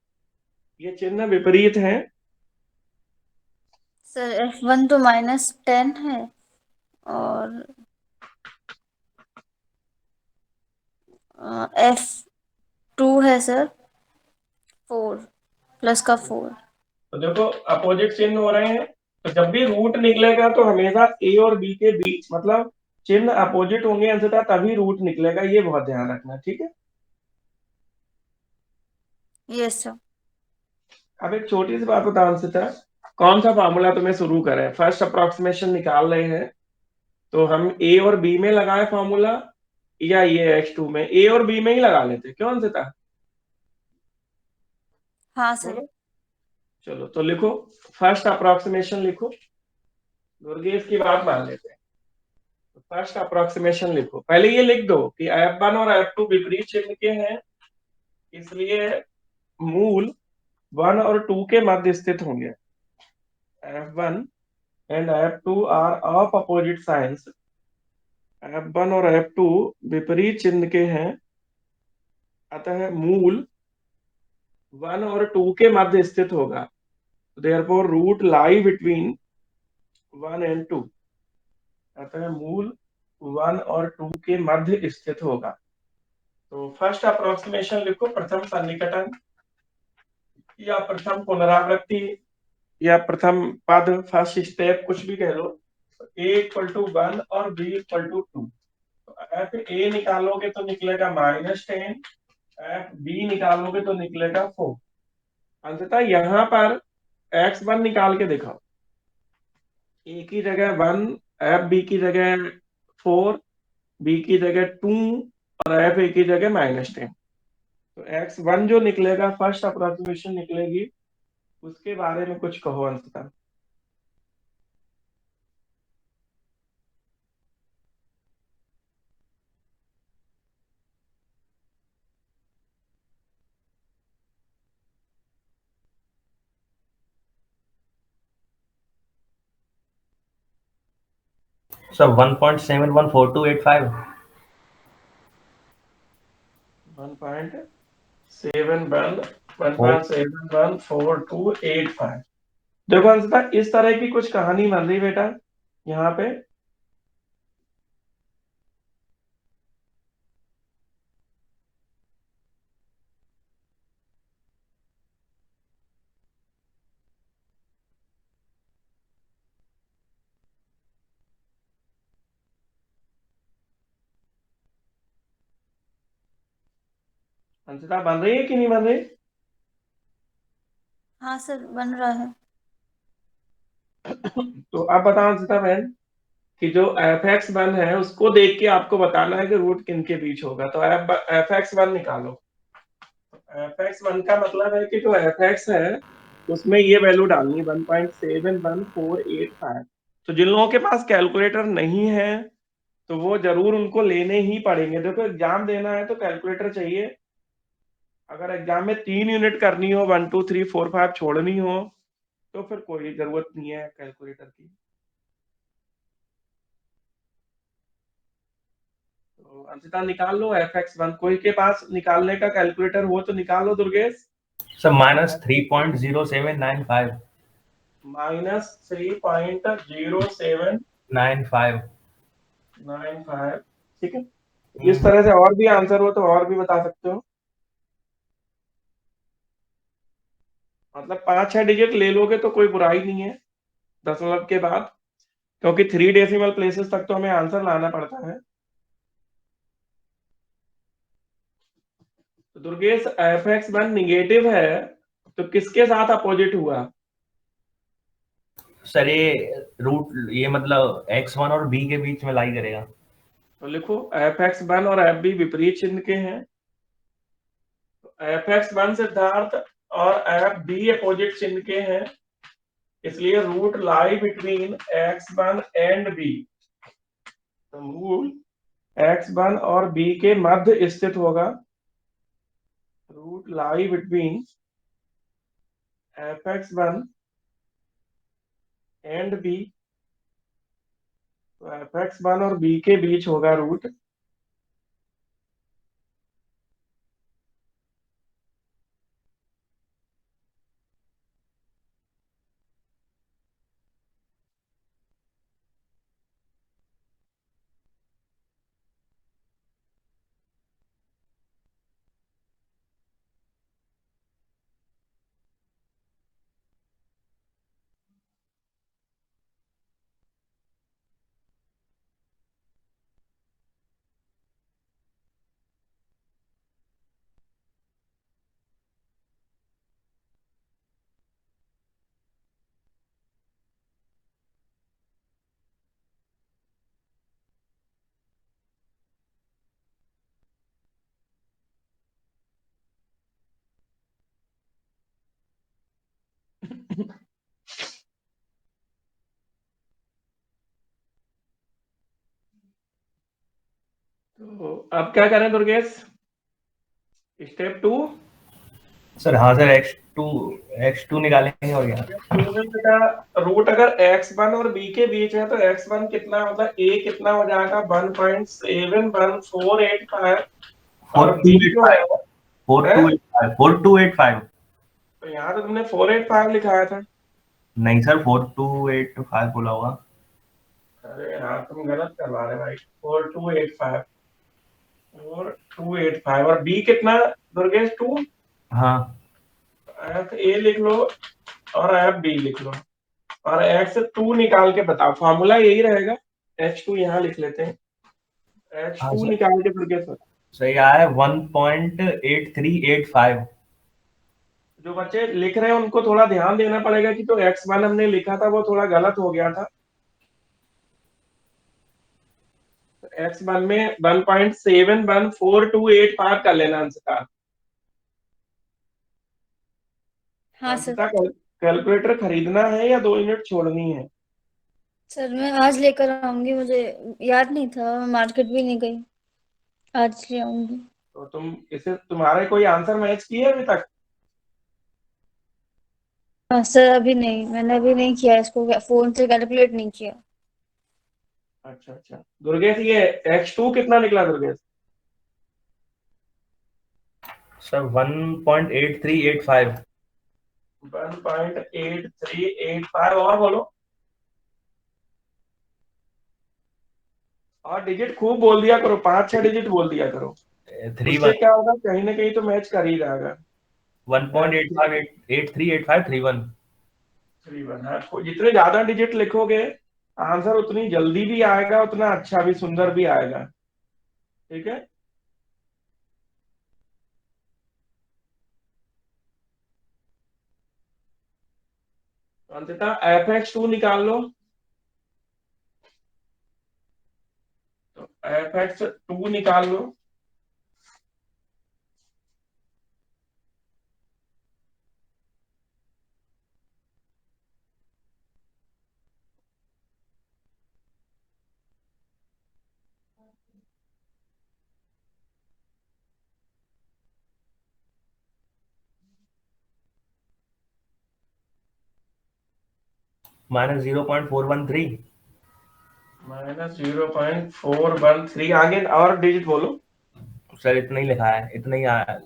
ये चिन्ह विपरीत है।
सर f1 तो -10 है और F2 है सर, 4 प्लस का 4।
तो देखो अपोजिट चिन्ह हो रहे हैं, तो जब भी रूट निकलेगा तो हमेशा ए और बी के बीच, मतलब चिन्ह अपोजिट होंगे अंततः तभी रूट निकलेगा, ये बहुत ध्यान रखना, ठीक है।
Yes sir.
अब एक छोटी सी बात बताओ अंशिता, कौन सा फार्मूला तुम्हें शुरू करें, फर्स्ट अप्रोक्सीमेशन निकाल रहे हैं तो हम ए और बी में लगाए फार्मूला, या ये x2 में, ए और बी में ही लगा लेते, क्यों अंशिता?
हाँ सर।
बोलो। चलो तो लिखो, फर्स्ट अप्रोक्सीमेशन लिखो, दुर्गेश की बात मान लेते हैं। फर्स्ट अप्रोक्सीमेशन लिखो, पहले ये लिख दो कि F1 और F2 विपरीत चिन्ह के हैं, इसलिए मूल 1 और 2 के मध्य स्थित होंगे। F1 and F2 are of opposite signs, F1 और F2 विपरीत चिन्ह के हैं, अतः मूल 1 और 2 के मध्य स्थित होगा, therefore root lie between 1 and 2, अतः मूल 1 और 2 के मध्य स्थित होगा। तो फर्स्ट अप्रोक्सीमेशन लिखो, प्रथम सन्निकटन या प्रथम पुनरावृत्ति या प्रथम पद, फर्स्ट स्टेप, कुछ भी कह लो। ए इक्वल टू 1 और बी इक्वल टू 2, तो एफ ए निकालोगे तो निकलेगा -10, एफ बी निकालोगे तो निकलेगा 4। अंततः यहाँ पर x1 निकाल के दिखाओ, ए की जगह 1, एफ बी की जगह 4, बी की जगह 2 और एफ ए की जगह -10। तो x1 जो निकलेगा, फर्स्ट अप्रोक्सीमेशन निकलेगी, उसके बारे में कुछ कहो अंशिता।
सर 1.714285।
1.714285। देखो अंशिता, इस तरह की कुछ कहानी बन रही बेटा यहाँ पे। अंशिता बन रही है कि नहीं बन रही?
हाँ सर, बन रहा है।
तो अब बताओ अंशिता बहन कि जो f(x1) है उसको देख के आपको बताना है कि रूट किन के बीच होगा। तो f(x1) निकालो। f(x1) का मतलब है कि जो f(x) है उसमें ये वैल्यू डालनी है 1.71485। तो जिन लोगों के पास कैलकुलेटर नहीं है तो वो जरूर उनको लेने ही पड़ेंगे। देखो एग्जाम देना है तो कैलकुलेटर चाहिए। अगर एग्जाम में 3 यूनिट करनी हो, 1 2 3 4 5 छोड़नी हो, तो फिर कोई जरूरत नहीं है कैलकुलेटर की। तो अंशिता निकाल लो f(x1), कोई के पास निकालने का कैलकुलेटर हो तो निकालो दुर्गेश।
सर -3.0795।
-3.0795।
95।
ठीक है, इस तरह से और भी आंसर हो तो और भी बता सकते हो। मतलब 5-6 डिजिट ले लोगे तो कोई बुराई नहीं है दशमलव के बाद, क्योंकि 3 डेसिमल प्लेसेस तक तो हमें आंसर लाना पड़ता है। तो दुर्गेश f(x1) निगेटिव है तो किसके साथ अपोजिट हुआ?
सर ये मतलब x1 और b के बीच में लाई करेगा।
तो लिखो f(x1) और fb विपरीत चिन्ह के हैं, तो f(x1) सिद्धार्थ और fb अपोजिट चिन्ह के हैं, इसलिए root lie between x1 and b। तो मूल x1 और b के मध्य स्थित होगा, root lie between f(x1) and b। तो f(x1) और b के बीच होगा रूट। तो अब क्या करें दुर्गेश? स्टेप 2
सर हाँ सर x2 निकालेंगे और क्या।
रूट अगर x1 और b के बीच है तो x1 कितना होगा, a कितना हो जाएगा 1.71485 और b जो है
4285
तो यहाँ तो तुमने 485 लिखाया था।
नहीं सर 4285 बोला होगा।
अरे यार तुम गलत करवा रहे भाई। 4285 और b कितना दुर्गेश 2।
हाँ
एफ ए लिख लो और एफ बी लिख लो और एक्स 2 निकाल के बताओ। फॉर्मूला यही रहेगा। H2 यहाँ लिख लेते हैं।
हाँ
H2
सर
निकाल के दुर्गेश बताओ।
सही आया है 1.8385।
जो बच्चे लिख रहे हैं उनको थोड़ा ध्यान देना पड़ेगा कि जो x1 हमने लिखा था वो थोड़ा गलत हो गया था। x1 में 1.71485 कर लेना अंशतः।
हाँ सर।
अंशतः कैलकुलेटर खरीदना है या 2 यूनिट छोड़नी है?
सर मैं आज लेकर आऊंगी, मुझे याद नहीं था, मैं मार्केट भी नहीं गई, आज ले आऊंगी।
तो तुम इसे तुम्हारे कोई आंसर मैच किए अभी तक?
हाँ सर, अभी नहीं, मैंने अभी नहीं किया इसको, फोन से कैलकुलेट नहीं किया।
अच्छा अच्छा दुर्गेश ये x2 कितना निकला दुर्गेश?
सर 1.8385।
1.8385 और बोलो। और डिजिट खूब बोल दिया करो, 5-6 डिजिट बोल दिया करो।
31
उससे क्या होगा, कहीं ना कहीं तो मैच कर ही जाएगा।
1.85
3-1 हाँ, जितने ज्यादा डिजिट लिखोगे आंसर उतनी जल्दी भी आएगा, उतना अच्छा भी सुंदर भी आएगा। ठीक है। अंततः fx2 निकाल लो। तो fx2 निकाल लो।
-0.413।
-0.413 आगे और डिजिट बोलो।
सर इतना ही लिखा है, इतना ही आया।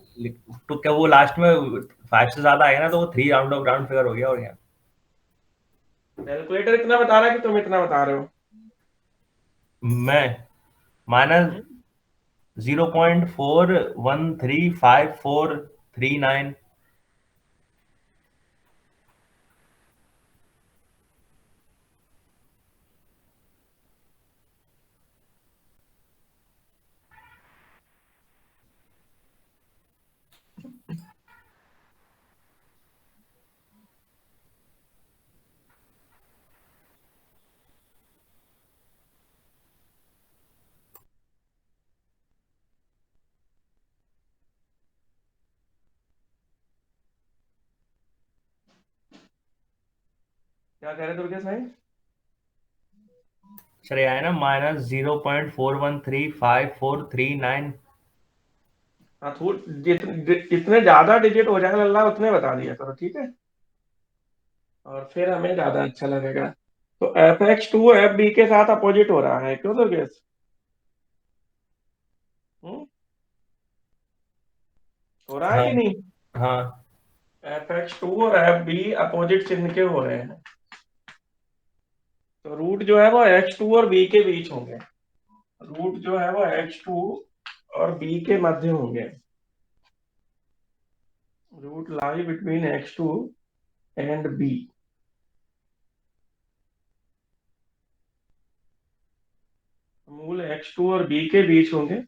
तो क्या वो लास्ट में 5 से ज्यादा आएगा ना तो वो 3 राउंड ऑफ राउंड फिगर हो गया और क्या।
कैलकुलेटर इतना बता रहा है कि तुम इतना बता रहे हो?
मैं -0.413543
क्या कह रहे दुर्गेश भाई?
सर ये आया ना -0.413543
हाँ जितने ज्यादा डिजिट हो जाएगा अल्लाह उतने बता दिया करो, ठीक है। और फिर हमें ज्यादा अच्छा लगेगा। तो fx2 fb के साथ अपोजिट हो रहा है, क्यों दुर्गेश? हम्म? हो रहा है
हाँ
कि नहीं?
हाँ
fx2 और fb अपोजिट चिन्ह के हो रहे हैं तो रूट जो है वो x2 और b के बीच होंगे। रूट जो है वो x2 और b के मध्य होंगे। Root lie between x2 and b। मूल x2 और b के बीच होंगे।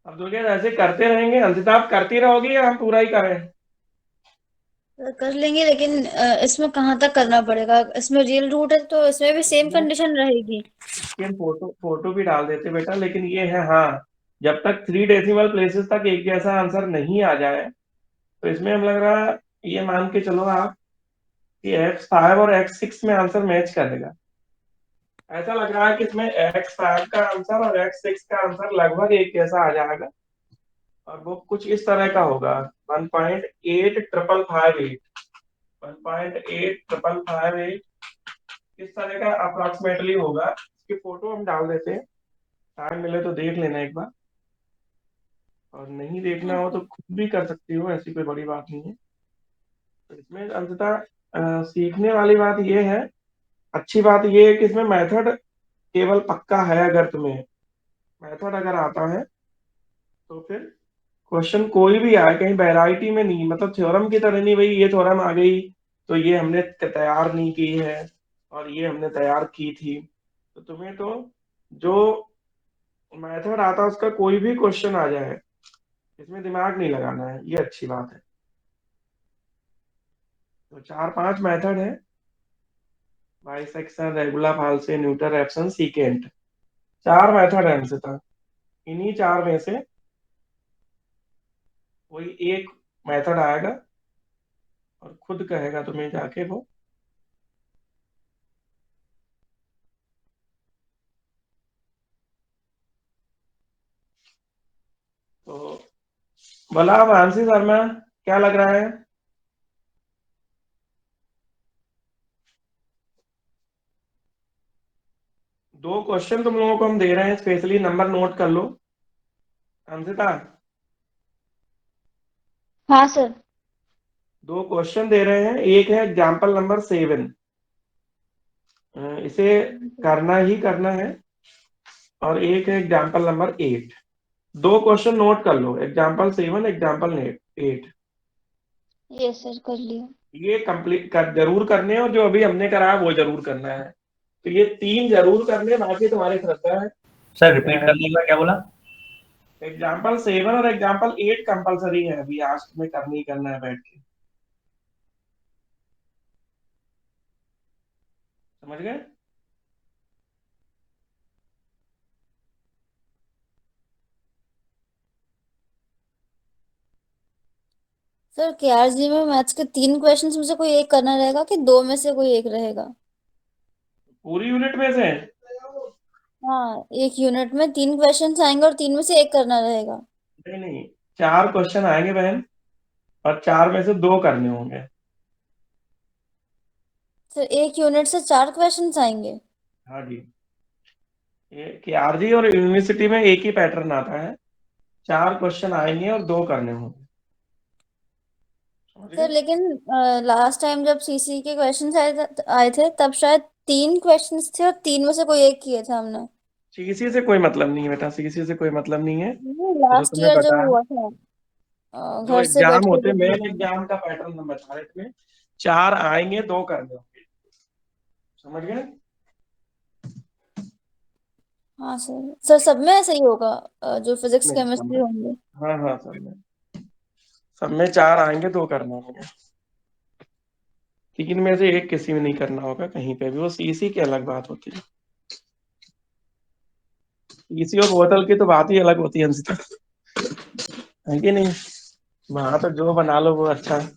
अब दुर्गा ऐसे करते रहेंगे, अंशिता आप करती रहोगी या हम पूरा ही करें?
कर लेंगे, लेकिन इसमें कहाँ तक करना पड़ेगा? इसमें रियल रूट है तो इसमें भी सेम कंडीशन रहेगी।
इसके फोटो भी डाल देते बेटा, लेकिन ये है हाँ, जब तक 3 डेसिमल प्लेसेस तक एक जैसा आंसर नहीं आ जाए तो इसमें हम लग रहा है, ये मान के चलो आप कि X5 और X6 में आंसर मैच करेगा। ऐसा लग रहा है कि इसमें X5 का आंसर और X6 का आंसर लगभग एक जैसा आ जाएगा, और वो कुछ इस तरह का होगा 1.8558 1.8558 इस तरह का अप्रोक्सीमेटली होगा। इसकी फोटो हम डाल देते हैं, टाइम मिले तो देख लेना एक बार, और नहीं देखना हो तो खुद भी कर सकती हो, ऐसी कोई बड़ी बात नहीं है। तो इसमें अंततः सीखने वाली बात ये है, अच्छी बात ये है कि इसमें मेथड केवल पक्का है। अगर तुम्हें मेथड अगर आता है तो फिर क्वेश्चन कोई भी आए, कहीं वैरायटी में नहीं, मतलब थ्योरम की तरह नहीं, भाई ये थ्योरम आ गई तो ये हमने तैयार नहीं की है और ये हमने तैयार की थी। तो तुम्हें तो जो मेथड आता है उसका कोई भी क्वेश्चन आ जाए, इसमें दिमाग नहीं लगाना है, ये अच्छी बात है। तो 4-5 मेथड है, bisection, regular falsi, Newton Raphson, secant, 4 method है हमसे था। इन्हीं 4 में से कोई एक मेथड आएगा और खुद कहेगा तुम्हें जाके वो। तो बोला अब आंसी शर्मा, क्या लग रहा है? दो क्वेश्चन तुम लोगों को हम दे रहे हैं स्पेशली, नंबर नोट कर लो। अंशिता,
हाँ सर।
2 क्वेश्चन दे रहे हैं, एक है एग्जाम्पल नंबर 7, इसे करना ही करना है, और एक है एग्जाम्पल नंबर 8। 2 क्वेश्चन नोट कर लो, एग्जाम्पल 7, एग्जाम्पल 8।
यस सर, कर लिया।
ये कंप्लीट जरूर करने हैं, और जो अभी हमने कराया वो जरूर करना है। तो ये 3 जरूर करने, बाकी तुम्हारी श्रद्धा है।
सर रिपीट करने के बाद क्या बोला?
एग्जाम्पल 7 और एग्जाम्पल 8 कंपलसरी है, अभी आज तुम्हें करनी ही करना है बैठ के, समझ गए?
सर केआरजी में मैथ्स के 3 क्वेश्चंस में से कोई एक करना रहेगा कि 2 में से कोई एक रहेगा?
पूरी यूनिट में से?
हाँ, एक यूनिट में 3 क्वेश्चंस आएंगे और 3 में से एक करना रहेगा।
नहीं नहीं, 4 क्वेश्चन आएंगे बहन, और 4 में से 2 करने होंगे।
सर एक यूनिट से 4 क्वेश्चंस आएंगे?
हाँ जी, ये केआरजी और यूनिवर्सिटी में एक ही पैटर्न आता है, 4 क्वेश्चन आएंगे और 2 करने होंगे, समझ
सर
गए?
लेकिन लास्ट टाइम जब सीसी के क्वेश्चंस आए थे तब शायद 3 क्वेश्चंस थे और 3 में से कोई एक किए थे हमने।
सीसी से कोई मतलब नहीं है बेटा, सीसी से कोई मतलब नहीं है। तो जो
लास्ट
तुम्हें
ईयर जो
बताया,
हुआ था
जो
घर से
एग्जाम
बैठ के
होते,
जो हुआ
मेन
था।
एग्जाम का पैटर्न हम बता रहे थे, 4 आएंगे 2 करने होंगे, समझ गए?
हाँ सर, सर सब में ऐसा ही होगा, जो फिजिक्स
नहीं,
केमिस्ट्री होंगे।
हाँ हाँ, सब में 4 आएंगे 2 करना होंगे, 3 में से एक किसी में नहीं करना होगा कहीं पे भी, वो सीसी की अलग बात होती है। सीसी और बोतल की तो बात ही अलग होती है अंशिता, है कि नहीं? वहां तो जो बना लो वो अच्छा है।